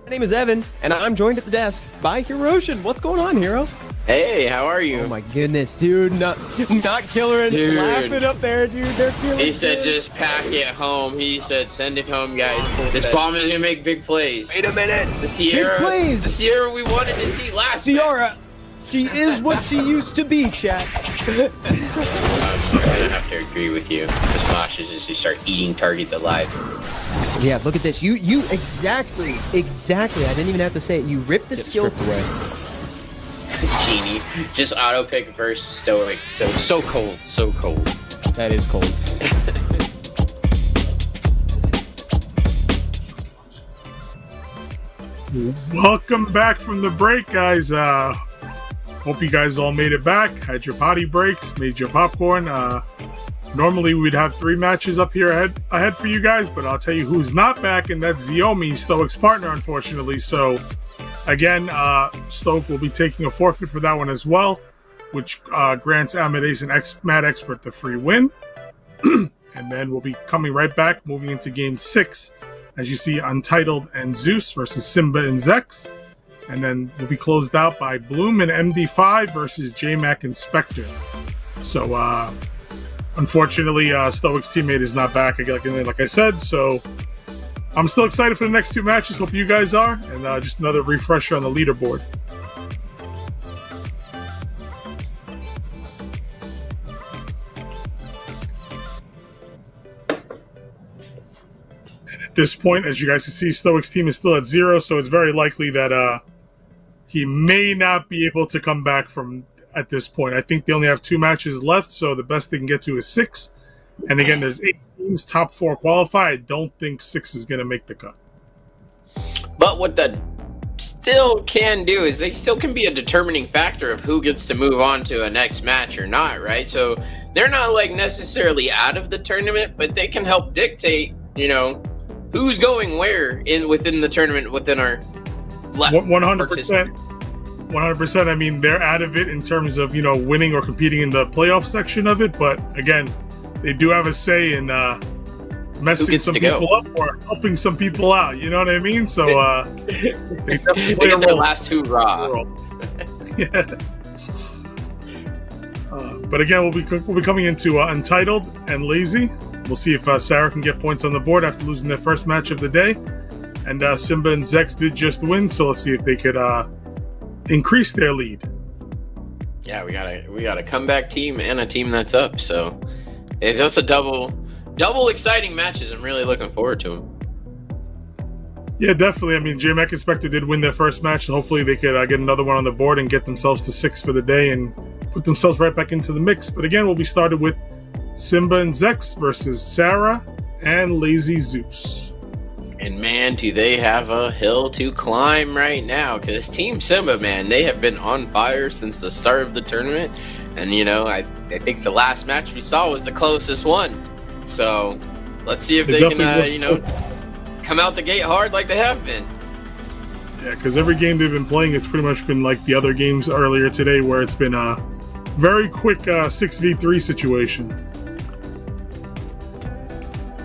My name is Evan, and I'm joined at the desk by Hiroshin. What's going on, Hiro? Hey, how are you? Oh my goodness, dude. Not killer and Dude. laughing up there, dude. They're killing He said it. just pack it home. He said send it home, guys. This bomb is gonna make big plays. Wait a minute. The Sierra, Big plays. the Sierra we wanted to see last. Ciara, she is what she used to be, chat. I'm gonna have to agree with you. The smashes is you start eating targets alive. Yeah, look at this. You exactly. I didn't even have to say it. You ripped the skill away. Genie, just auto pick versus stoic. So cold, so cold. That is cold. Welcome back from the break, guys. Hope you guys all made it back. Had your potty breaks, made your popcorn. Normally we'd have 3 matches up here ahead for you guys, but I'll tell you who's not back, and that's Xiaomi, Stoic's partner, unfortunately. So again, Stoic will be taking a forfeit for that one as well, which grants Amodace and Mad Expert the free win. And then we'll be coming right back, moving into game 6, as you see Untitled and Zeus versus Simba and Zex. And then we'll be closed out by Bloom and MD5 versus JMak and Spectre. So, unfortunately, Stoic's teammate is not back, like I said. So, I'm still excited for the next 2 matches. Hope you guys are. And just another refresher on the leaderboard. And At this point, as you guys can see, Stoic's team is still at 0, so it's very likely that he may not be able to come back from at this point. I think they only have 2 matches left, so the best they can get to is 6. And again, there's 8 teams, top 4 qualify. I don't think 6 is going to make the cut. But what that still can do is they still can be a determining factor of who gets to move on to a next match or not, right? So they're not like necessarily out of the tournament, but they can help dictate, you know, who's going where within the tournament within our left 100%. 100%. I mean, they're out of it in terms of, you know, winning or competing in the playoff section of it, but again, they do have a say in messing some people up or helping some people out. You know what I mean? So they definitely play get a their role. last hoorah. Yeah. But again, we'll be coming into Untitled and Lazy. We'll see if Sarah can get points on the board after losing their first match of the day. And Simba and Zex did just win, so let's see if they could increase their lead. Yeah, we got a comeback team and a team that's up. So it's just a double exciting matches. I'm really looking forward to them. Yeah, definitely. I mean, JMak and Spectre did win their first match, so hopefully they could get another one on the board and get themselves to 6 for the day and put themselves right back into the mix. But again, we'll be started with Simba and Zex versus Sarah and Lazy Zeus. And man, do they have a hill to climb right now, because Team Simba, man, they have been on fire since the start of the tournament. And, you know, I think the last match we saw was the closest one. So let's see if they can, you know, come out the gate hard like they have been. Yeah, because every game they've been playing, it's pretty much been like the other games earlier today where it's been a very quick 6v3 situation.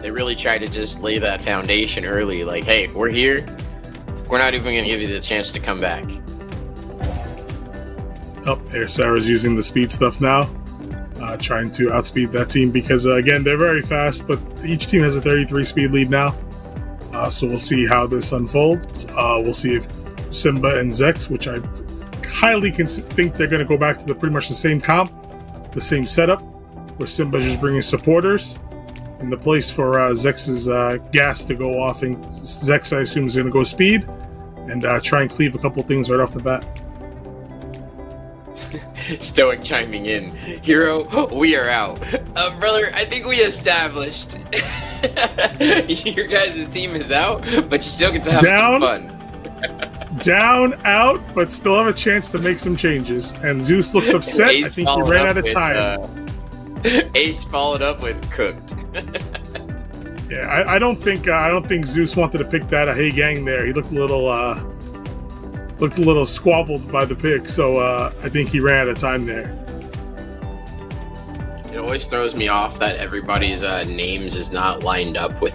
They really try to just lay that foundation early, like, hey, we're here. We're not even going to give you the chance to come back. Oh, there, Sarah's using the speed stuff now, trying to outspeed that team because, again, they're very fast, but each team has a 33 speed lead now. So we'll see how this unfolds. We'll see if Simba and Zex, which I highly think they're going to go back to pretty much the same comp, the same setup, where Simba's just bringing supporters in the place for Zex's gas to go off, and Zex, I assume, is going to go speed and try and cleave a couple things right off the bat. Stoic chiming in. Hero, we are out. Brother, I think we established your guys' team is out, but you still get to have some fun. Down, out, but still have a chance to make some changes. And Zeus looks upset. I think he ran out of time. Ace followed up with cooked. Yeah, I don't think Zeus wanted to pick that Hey Gang there. He looked a little squabbled by the pick, so I think he ran out of time there. It always throws me off that everybody's names is not lined up with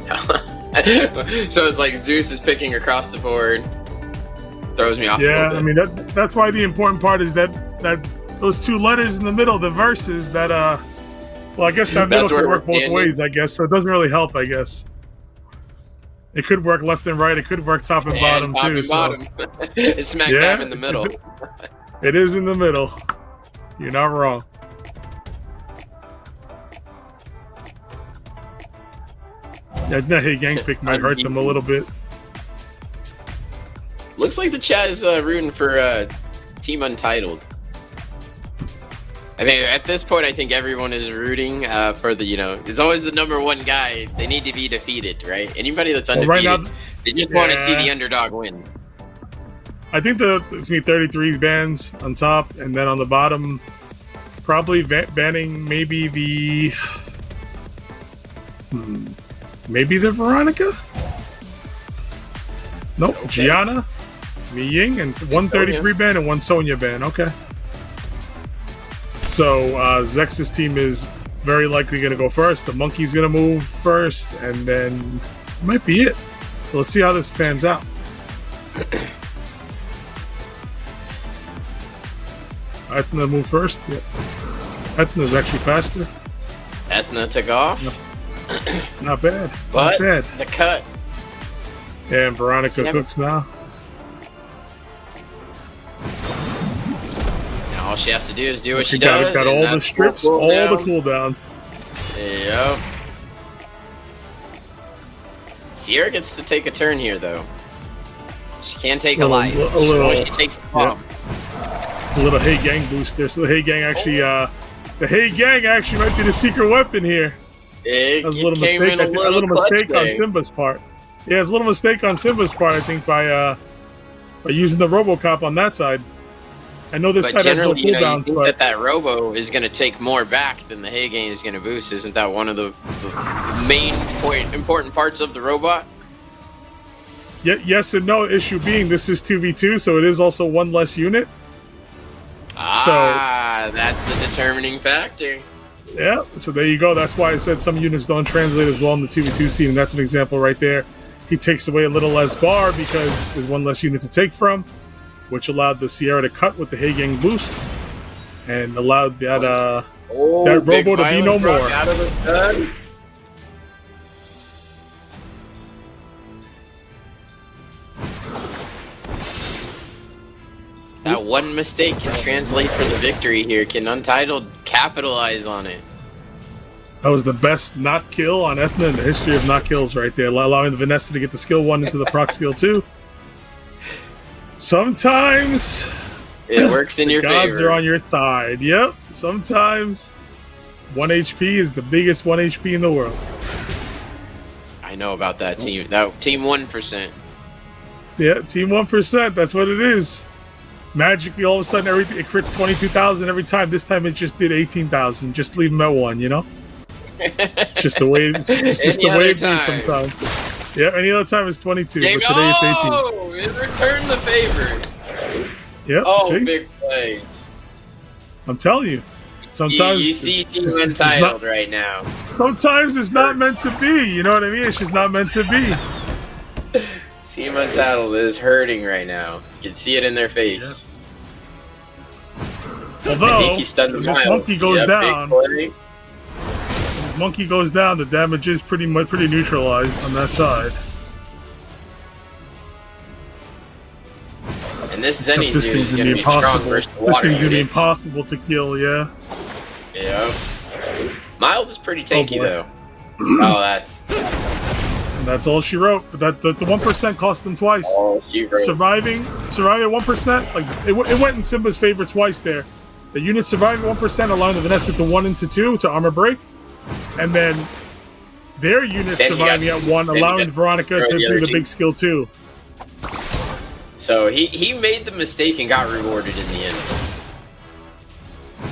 so it's like Zeus is picking across the board. Throws me off. Yeah, I mean that's why the important part is that those 2 letters in the middle, the verses that well, I guess that middle could work both ways, I guess, so it doesn't really help, I guess. It could work left and right, it could work top and bottom top too. And bottom. It's smack dab in the middle. It is in the middle. You're not wrong. That Hey Gang pick might hurt them a little bit. Looks like the chat is rooting for Team Untitled. I think at this point, I think everyone is rooting for the, you know, it's always the number 1 guy. They need to be defeated, right? Anybody that's undefeated, right now, they just want to see the underdog win. I think it's going to be 33 bans on top, and then on the bottom, probably banning maybe the Veronica? Nope, okay. Gianna, Mi Ying, and 133 ban and 1 Sonya ban. Okay. So Zex's team is very likely going to go first. The monkey's going to move first, and then might be it. So let's see how this pans out. Ethna move first. Yeah. Ethna's actually faster. Ethna took off. Not bad. But not bad. The cut. Yeah, and Veronica cooks now. All she has to do is do what she does. Got all the strips, all the cooldowns. Yep. Sierra gets to take a turn here, though. She can take a life. As long as she takes the bomb. A little Hey Gang boost there. So the Hey Gang actually, the Hey Gang actually might be the secret weapon here. That was a little mistake. A little mistake on Simba's part. Yeah, it's a little mistake on Simba's part, I think, by using the RoboCop on that side. I know this side has no cooldowns, but that Robo is going to take more back than the Hey Gang is going to boost. Isn't that one of the main important parts of the robot? Yes and no. Issue being, this is 2v2, so it is also one less unit. That's the determining factor. Yeah, so there you go. That's why I said some units don't translate as well in the 2v2 scene, and that's an example right there. He takes away a little less bar because there's one less unit to take from, which allowed the Sierra to cut with the Hey Gang boost, and allowed that that Robo to be no more. Out of the gun. That one mistake can translate for the victory here. Can Untitled capitalize on it? That was the best not kill on Ethna in the history of not kills right there, allowing the Vanessa to get the skill 1 into the proc skill 2. Sometimes it works in your favor. Gods are on your side. Yep. Sometimes 1 HP is the biggest 1 HP in the world. I know about that team. That team 1%. Yeah, team 1%. That's what it is. Magically, all of a sudden, everything it crits 22,000 every time. This time, it just did 18,000. Just leave them at 1, you know. Just the way it's just the way it is sometimes. Yeah, any other time it's 22, but today it's 18. Oh, it returned the favor. Yep. Oh, see? big plays. I'm telling you. Sometimes you see Team Untitled right now. Sometimes it's not meant to be. You know what I mean? It's just not meant to be. Team Untitled is hurting right now. You can see it in their face. Yep. Although, I think he stunned if this monkey goes down, the damage is pretty neutralized on that side. And this Zenny is going to be strong versus the water. This thing's going to be impossible to kill, yeah. Yeah. Miles is pretty tanky, though. Oh, that's... And that's all she wrote. But the 1% cost them twice. All she wrote. Surviving 1%, like it went in Simba's favor twice there. The unit surviving 1%, allowing the Vanessa to 1 into 2 to armor break, and then their unit surviving at 1, allowing Veronica to do the big skill 2. So he made the mistake and got rewarded in the end.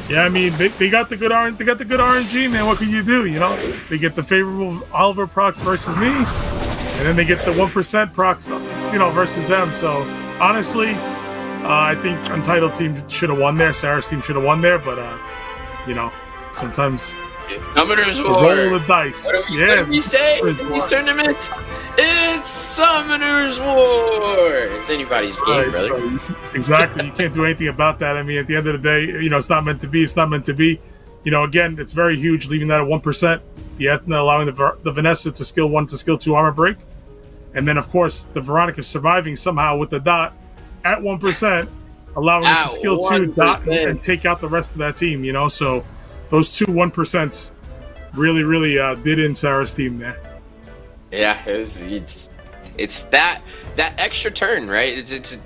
Yeah, I mean they got the good RNG, man. What can you do? You know, they get the favorable Oliver procs versus me, and then they get the 1% procs, you know, versus them. So honestly, I think Untitled team should have won there. Sarah's team should have won there, but you know, sometimes Summoner's War. Roll the dice. What do we say in these tournaments? It's Summoner's War. It's anybody's game, brother. Exactly. You can't do anything about that. I mean, at the end of the day, you know, it's not meant to be. It's not meant to be. You know, again, it's very huge, leaving that at 1%. The Ethna allowing the Vanessa to skill 1 to skill 2 armor break. And then, of course, the Veronica surviving somehow with the dot at 1%, allowing it to skill 2 dot and take out the rest of that team, you know? So those two 1%s really did in Sarah's team there. Yeah, it's that extra turn, right? It's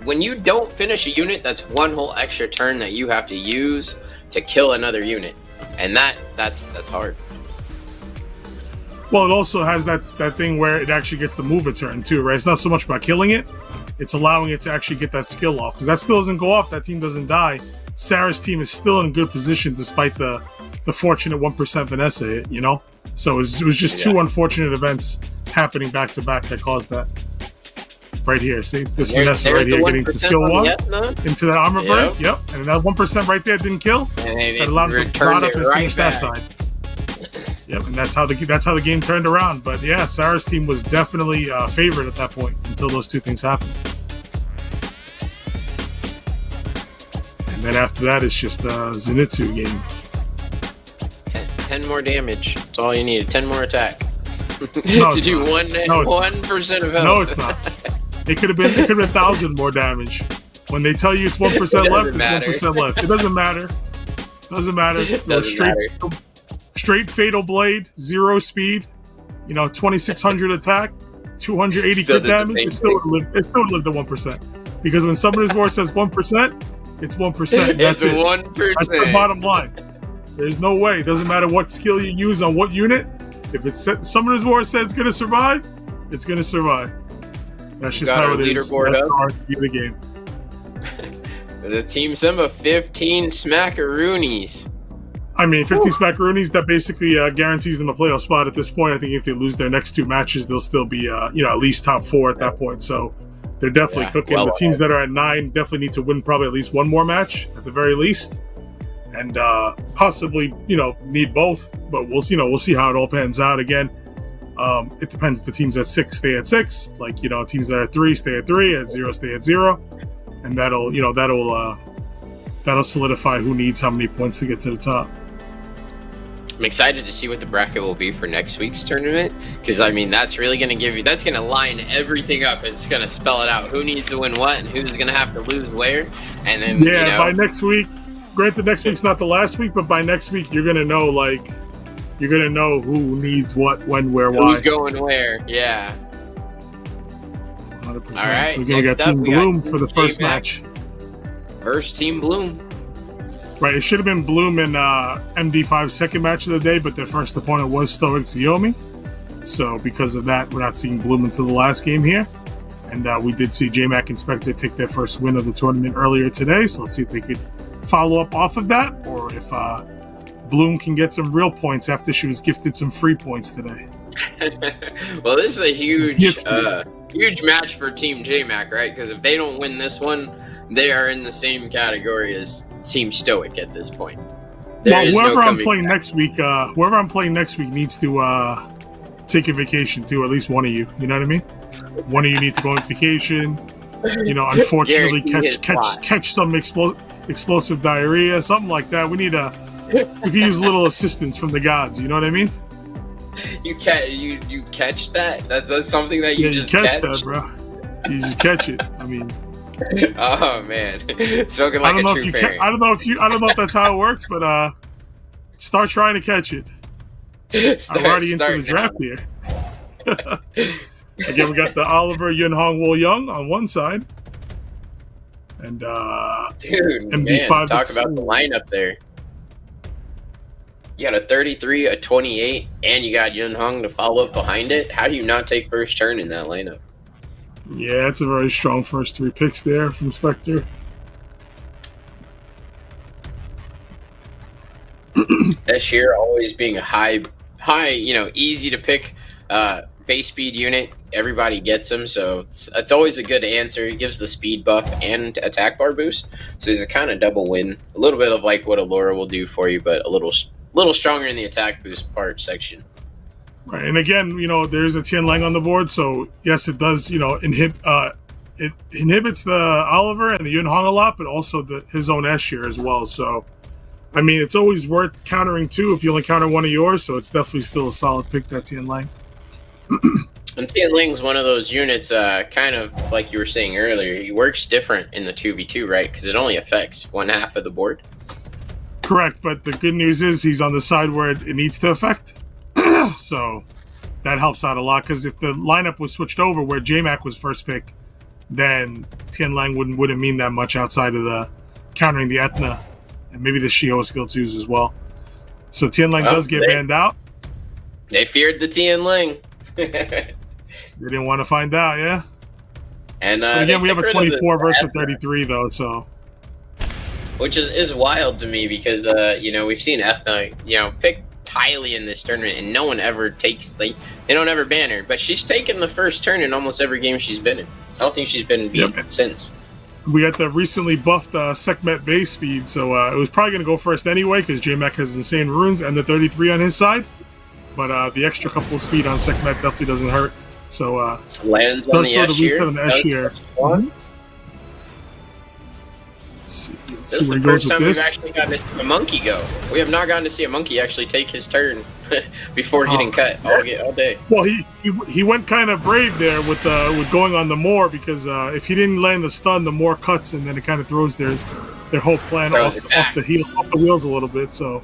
when you don't finish a unit, that's one whole extra turn that you have to use to kill another unit, and that's hard. Well, it also has that thing where it actually gets the move a turn too, right? It's not so much about killing it; it's allowing it to actually get that skill off. Because that skill doesn't go off, that team doesn't die. Sarah's team is still in good position despite the fortunate 1% Vanessa hit, you know? So it was just two unfortunate events happening back to back that caused that. Right here, see? This Vanessa right here getting to skill 1 into that armor break. Yep. And that 1% right there didn't kill. That allowed him to run up and finish that side. Yep, and that's how the game turned around. But yeah, Sarah's team was definitely favored at that point until those two things happened. And then after that, it's just the Zenitsu game. 10 more damage. That's all you need. 10 more attack. No, to do 1% of health. No, it's not. It could have been 1,000 more damage. When they tell you it's 1% left, it's 1% left. It doesn't matter. Doesn't matter. Straight fatal blade, 0 speed. You know, 2,600 attack. 280 Still crit did the damage, same it still would live at 1%. Because when Summoner's War says 1%, it's 1%. That's It's it. 1%. That's the bottom line. There's no way. It doesn't matter what skill you use on what unit. If it's Summoner's War says it's going to survive, it's going to survive. That's just how it is. Leaderboard That's up. how to be the game. The Team Simba 15 smackaroonies. I mean, 15 smackaroonies, that basically guarantees them a playoff spot at this point. I think if they lose their next 2 matches, they'll still be, at least top 4 at that point. So they're definitely cooking. The teams that are at 9 definitely need to win probably at least 1 more match at the very least, and possibly, need both. But we'll see how it all pans out. Again, it depends. The teams at 6 stay at 6. Like, teams that are at 3 stay at 3. At 0 stay at 0, and that'll solidify who needs how many points to get to the top. I'm excited to see what the bracket will be for next week's tournament, because I mean that's really going to that's going to line everything up. It's going to spell it out, who needs to win what and who's going to have to lose where, and then by next week. Granted, next week's not the last week, but by next week you're going to know who needs what, when, where, why. Who's going where? Yeah. 100%. All right. So we're going to get Team Bloom for the first match. First Team Bloom. Right, it should have been Bloom in MD5's second match of the day, but their first opponent was Stoic Xiaomi. So because of that, we're not seeing Bloom until the last game here. And we did see JMak and Spectre take their first win of the tournament earlier today. So let's see if they could follow up off of that, or if Bloom can get some real points after she was gifted some free points today. Well, this is a huge match for Team JMak, right? Because if they don't win this one, they are in the same category as Team Stoic at this point. Whoever I'm playing next week needs to take a vacation too. At least one of you. You know what I mean? One of you needs to go on vacation. Unfortunately, catch some explosive diarrhea, something like that. We could use a little assistance from the gods. You know what I mean? You catch that? That's something that you just catch that, bro. You just catch it. I mean. Oh man, spoken like a true parent. I don't know if that's how it works, but start trying to catch it. I'm already into the draft here. Again, we got the Oliver Yunhong Wo Young on one side, and dude, MD5. Man, talk about the lineup there. You got a 33, a 28, and you got Yunhong to follow up behind it. How do you not take first turn in that lineup? Yeah, it's a very strong first 3 picks there from Spectre. This year always being a high, easy to pick base speed unit. Everybody gets them, so it's always a good answer. He gives the speed buff and attack bar boost, so he's a kind of double win. A little bit of like what Allura will do for you, but a little stronger in the attack boost part section. Right, and again, there's a Tian Lang on the board, so yes, it does, it inhibits the Oliver and the Yunhong a lot, but also his own S here as well. So, I mean, it's always worth countering too if you only counter one of yours. So it's definitely still a solid pick, that Tian Lang. And Tian Lang's one of those units, kind of like you were saying earlier. He works different in the 2v2, right? Because it only affects one half of the board. Correct, but the good news is he's on the side where it needs to affect. So that helps out a lot, because if the lineup was switched over where JMak was first pick, then Tian Lang wouldn't mean that much outside of the countering the Ethna and maybe the Shio skill 2s as well. So Tian Lang does get banned out. They feared the Tian Lang. They didn't want to find out, yeah? And but again, we have a 24 versus a 33, though, so. Which is wild to me because, we've seen Ethna, pick highly in this tournament, and no one ever takes, they don't ever ban her. But she's taken the first turn in almost every game she's been in. I don't think she's been beat since. We got the recently buffed Sekhmet base speed, so it was probably going to go first anyway because JMak has insane runes and the 33 on his side. But the extra couple of speed on Sekhmet definitely doesn't hurt. So lands on the S here. Let's this is the first time we've actually gotten to see a monkey go. We have not gotten to see a monkey actually take his turn before getting cut all day. Well, he went kind of brave there with going on the Moor, because if he didn't land the stun, the Moor cuts, and then it kind of throws their whole plan off the wheels a little bit. So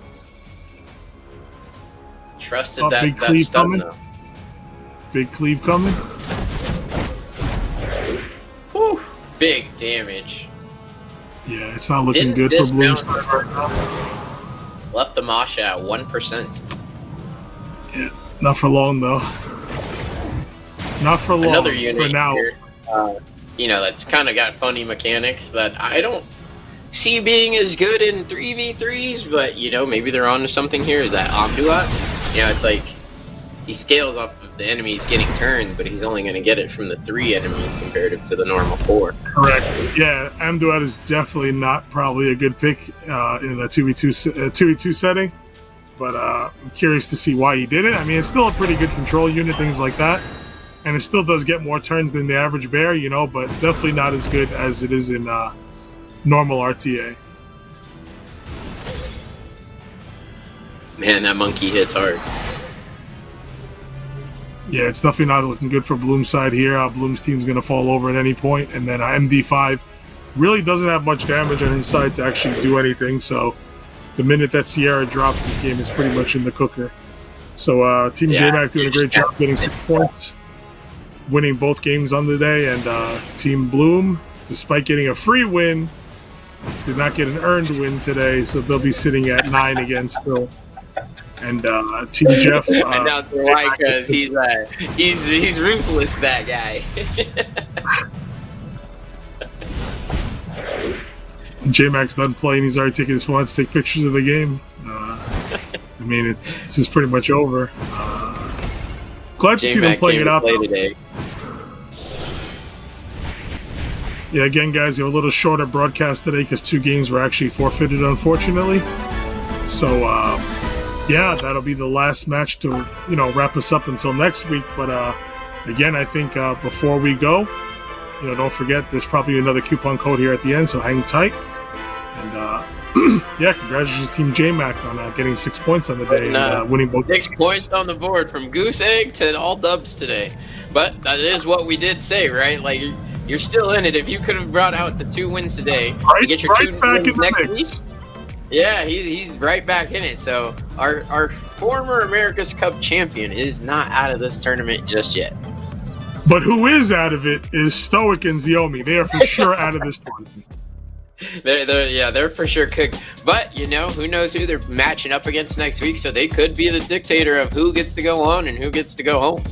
trusted that big cleave stun coming. though. Big cleave coming. big damage. Yeah, it's not looking Didn't good for this Bloom's bounce side right now. Left the Masha at 1%. Yeah, not for long though. Not for long. Another unit for now. here, you know, that's kind of got funny mechanics that I don't see being as good in 3v3s, but, you know, maybe they're onto something here. Is that Amduat? You know, it's like he scales off of the enemies getting turned, but he's only going to get it from the 3 enemies comparative to the normal 4. Correct. Yeah, Amduat is definitely not probably a good pick in a 2v2 setting, but I'm curious to see why he did it. I mean, it's still a pretty good control unit, things like that. And it still does get more turns than the average bear, you know, but definitely not as good as it is in normal RTA. Man, that monkey hits hard. Yeah, it's definitely not looking good for Bloom's side here. Bloom's team's going to fall over at any point. And then MD5 really doesn't have much damage on his side to actually do anything. So the minute that Sierra drops, this game is pretty much in the cooker. So Team JMak doing a great job getting 6 points, winning both games on the day. And Team Bloom, despite getting a free win, did not get an earned win today. So they'll be sitting at 9 again still. And Team Jeff. I know why, because he's ruthless, that guy. JMak's done playing. He's already taking his phone to take pictures of the game. I mean, it's just pretty much over. Glad to see them playing it out. Today. Yeah, again, guys, you have a little shorter broadcast today because 2 games were actually forfeited, unfortunately. So. Yeah, that'll be the last match to, you know, wrap us up until next week. But again, I think before we go, you know, don't forget there's probably another coupon code here at the end, so hang tight. And yeah, congratulations, Team JMak, on getting 6 points on the day and winning both. 6 points on the board from goose egg to all dubs today. But that is what we did say, right? Like, you're still in it. If you could have brought out the 2 wins today, you get your 2 wins next week. Yeah, he's right back in it. So our former America's Cup champion is not out of this tournament just yet. But who is out of it is Stoic and Xiaomi. They are for sure out of this tournament. They're for sure cooked. But, you know, who knows who they're matching up against next week, so they could be the dictator of who gets to go on and who gets to go home.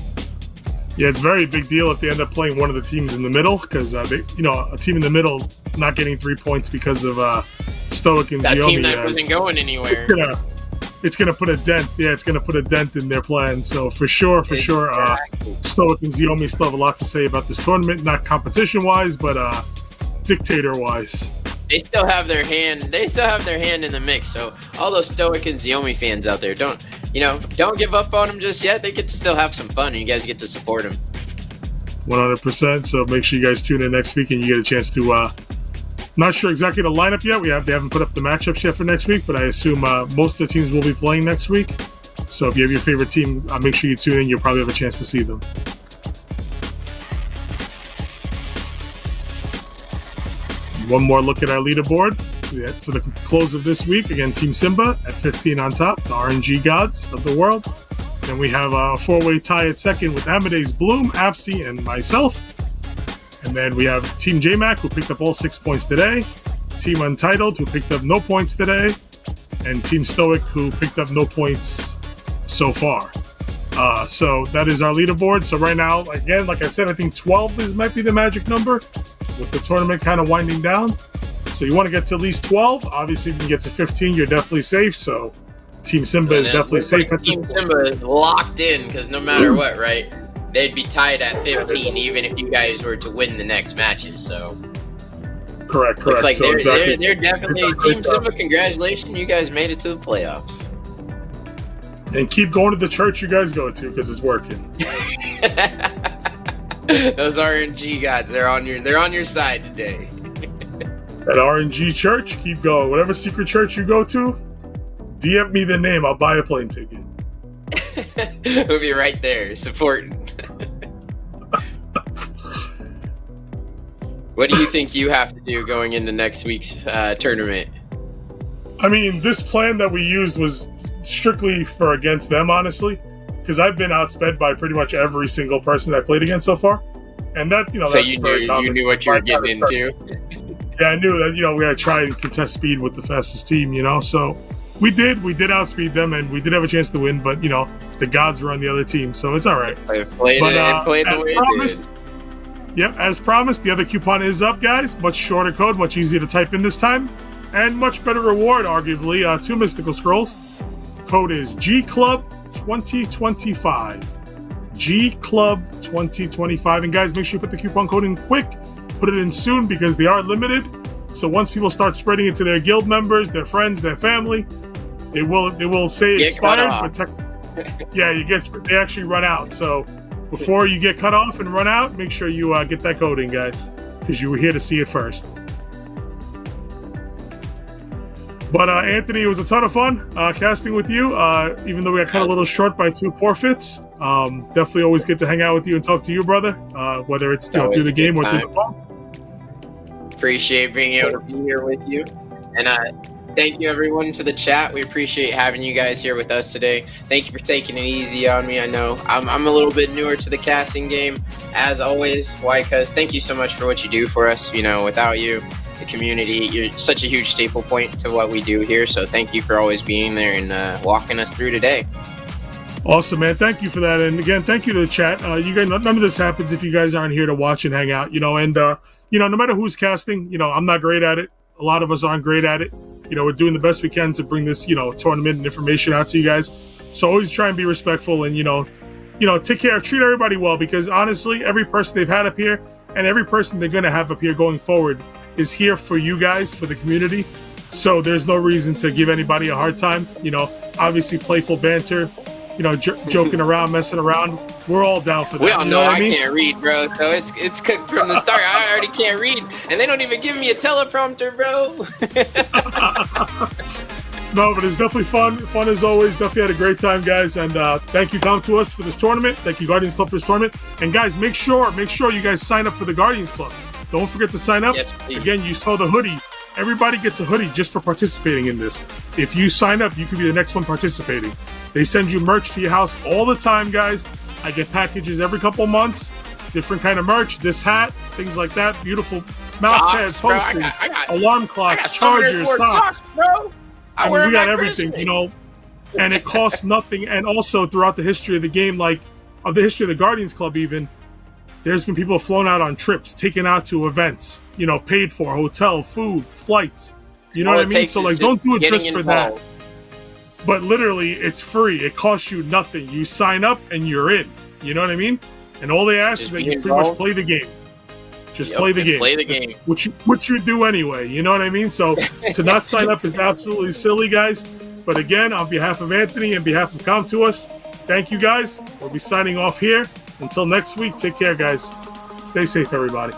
Yeah, it's a very big deal if they end up playing one of the teams in the middle, because a team in the middle not getting 3 points because of Stoic and Xiaomi. That team that wasn't going anywhere. It's gonna put a dent. Yeah, it's gonna put a dent in their plan. So for sure, Stoic and Xiaomi still have a lot to say about this tournament, not competition-wise, but dictator-wise. They still have their hand. They still have their hand in the mix. So all those Stoic and Xiaomi fans out there, don't give up on them just yet. They get to still have some fun, and you guys get to support them. 100%. So make sure you guys tune in next week, and you get a chance to. Not sure exactly the lineup yet. They haven't put up the matchups yet for next week, but I assume most of the teams will be playing next week. So if you have your favorite team, make sure you tune in. You'll probably have a chance to see them. One more look at our leaderboard for the close of this week. Again, Team Simba at 15 on top, the RNG gods of the world. Then we have a 4-way tie at second with Amodace, Bloom, Apze, and myself. And then we have Team JMak, who picked up all 6 points today. Team Untitled, who picked up no points today. And Team Stoic, who picked up no points so far. So that is our leaderboard. So right now, again, like I said, I think 12 might be the magic number, with the tournament kind of winding down. So you want to get to at least 12. Obviously, if you can get to 15, you're definitely safe. So Team Simba is definitely safe at this point. Team Simba is locked in, because no matter what, right? They'd be tied at 15 even if you guys were to win the next matches. So correct. Looks like so they're definitely Team Simba. Congratulations, you guys made it to the playoffs. And keep going to the church you guys go to, because it's working. Those RNG gods, they're on your side today. That RNG church, keep going. Whatever secret church you go to, DM me the name. I'll buy a plane ticket. We'll be right there supporting. What do you think you have to do going into next week's tournament? I mean, this plan that we used was strictly for against them, honestly, because I've been outsped by pretty much every single person I played against so far. And that, So that's you very common. knew what you were getting into. Yeah, I knew that, we got to try and contest speed with the fastest team, So we did outspeed them, and we did have a chance to win, but, the gods were on the other team, so it's all right. I played the way it did. Yep, as promised, the other coupon is up, guys. Much shorter code, much easier to type in this time, and much better reward, arguably. 2 mystical scrolls. Code is GClub2025. GClub2025. And guys, make sure you put the coupon code in quick. Put it in soon because they are limited. So once people start spreading it to their guild members, their friends, their family, they will say expired, but they actually run out. So before you get cut off and run out, make sure you get that code in, guys, because you were here to see it first. But Anthony, it was a ton of fun casting with you, even though we got cut a little short by 2 forfeits. Definitely always good to hang out with you and talk to you, brother, whether it's through the game or through the phone. Appreciate being able to be here with you. And thank you, everyone, to the chat. We appreciate having you guys here with us today. Thank you for taking it easy on me. I know I'm a little bit newer to the casting game. As always, Whycuz, thank you so much for what you do for us. Without you, the community, you're such a huge staple point to what we do here. So thank you for always being there and walking us through today. Awesome, man. Thank you for that. And again, thank you to the chat. You guys, none of this happens if you guys aren't here to watch and hang out, and no matter who's casting, I'm not great at it. A lot of us aren't great at it. We're doing the best we can to bring this, tournament and information out to you guys. So always try and be respectful and, take care, treat everybody well, because honestly, every person they've had up here and every person they're going to have up here going forward is here for you guys, for the community. So there's no reason to give anybody a hard time. Obviously playful banter, joking around, messing around. We're all down for that. We all know I can't read, bro. So it's cooked from the start. I already can't read, and they don't even give me a teleprompter, bro. No, but it's definitely fun. Fun as always. Definitely had a great time, guys. And thank you, COM2US, for this tournament. Thank you, Guardians Club, for this tournament. And guys, make sure you guys sign up for the Guardians Club. Don't forget to sign up. Yes, please. Again, you saw the hoodie. Everybody gets a hoodie just for participating in this. If you sign up, you could be the next one participating. They send you merch to your house all the time, guys. I get packages every couple months. Different kind of merch. This hat, things like that. Beautiful mouse pads, posters, alarm clocks, chargers, socks. Bro. We got everything, and it costs nothing. And also throughout the history of the game, the history of the Guardians Club even, there's been people flown out on trips, taken out to events, paid for, hotel, food, flights. You know what I mean? So don't do it just for that. But literally, it's free. It costs you nothing. You sign up and you're in. You know what I mean? And all they ask is that you pretty much play the game. Just play the game. Play the game. Which you do anyway. You know what I mean? So to not sign up is absolutely silly, guys. But again, on behalf of Anthony and behalf of COM2US, thank you, guys. We'll be signing off here. Until next week, take care, guys. Stay safe, everybody.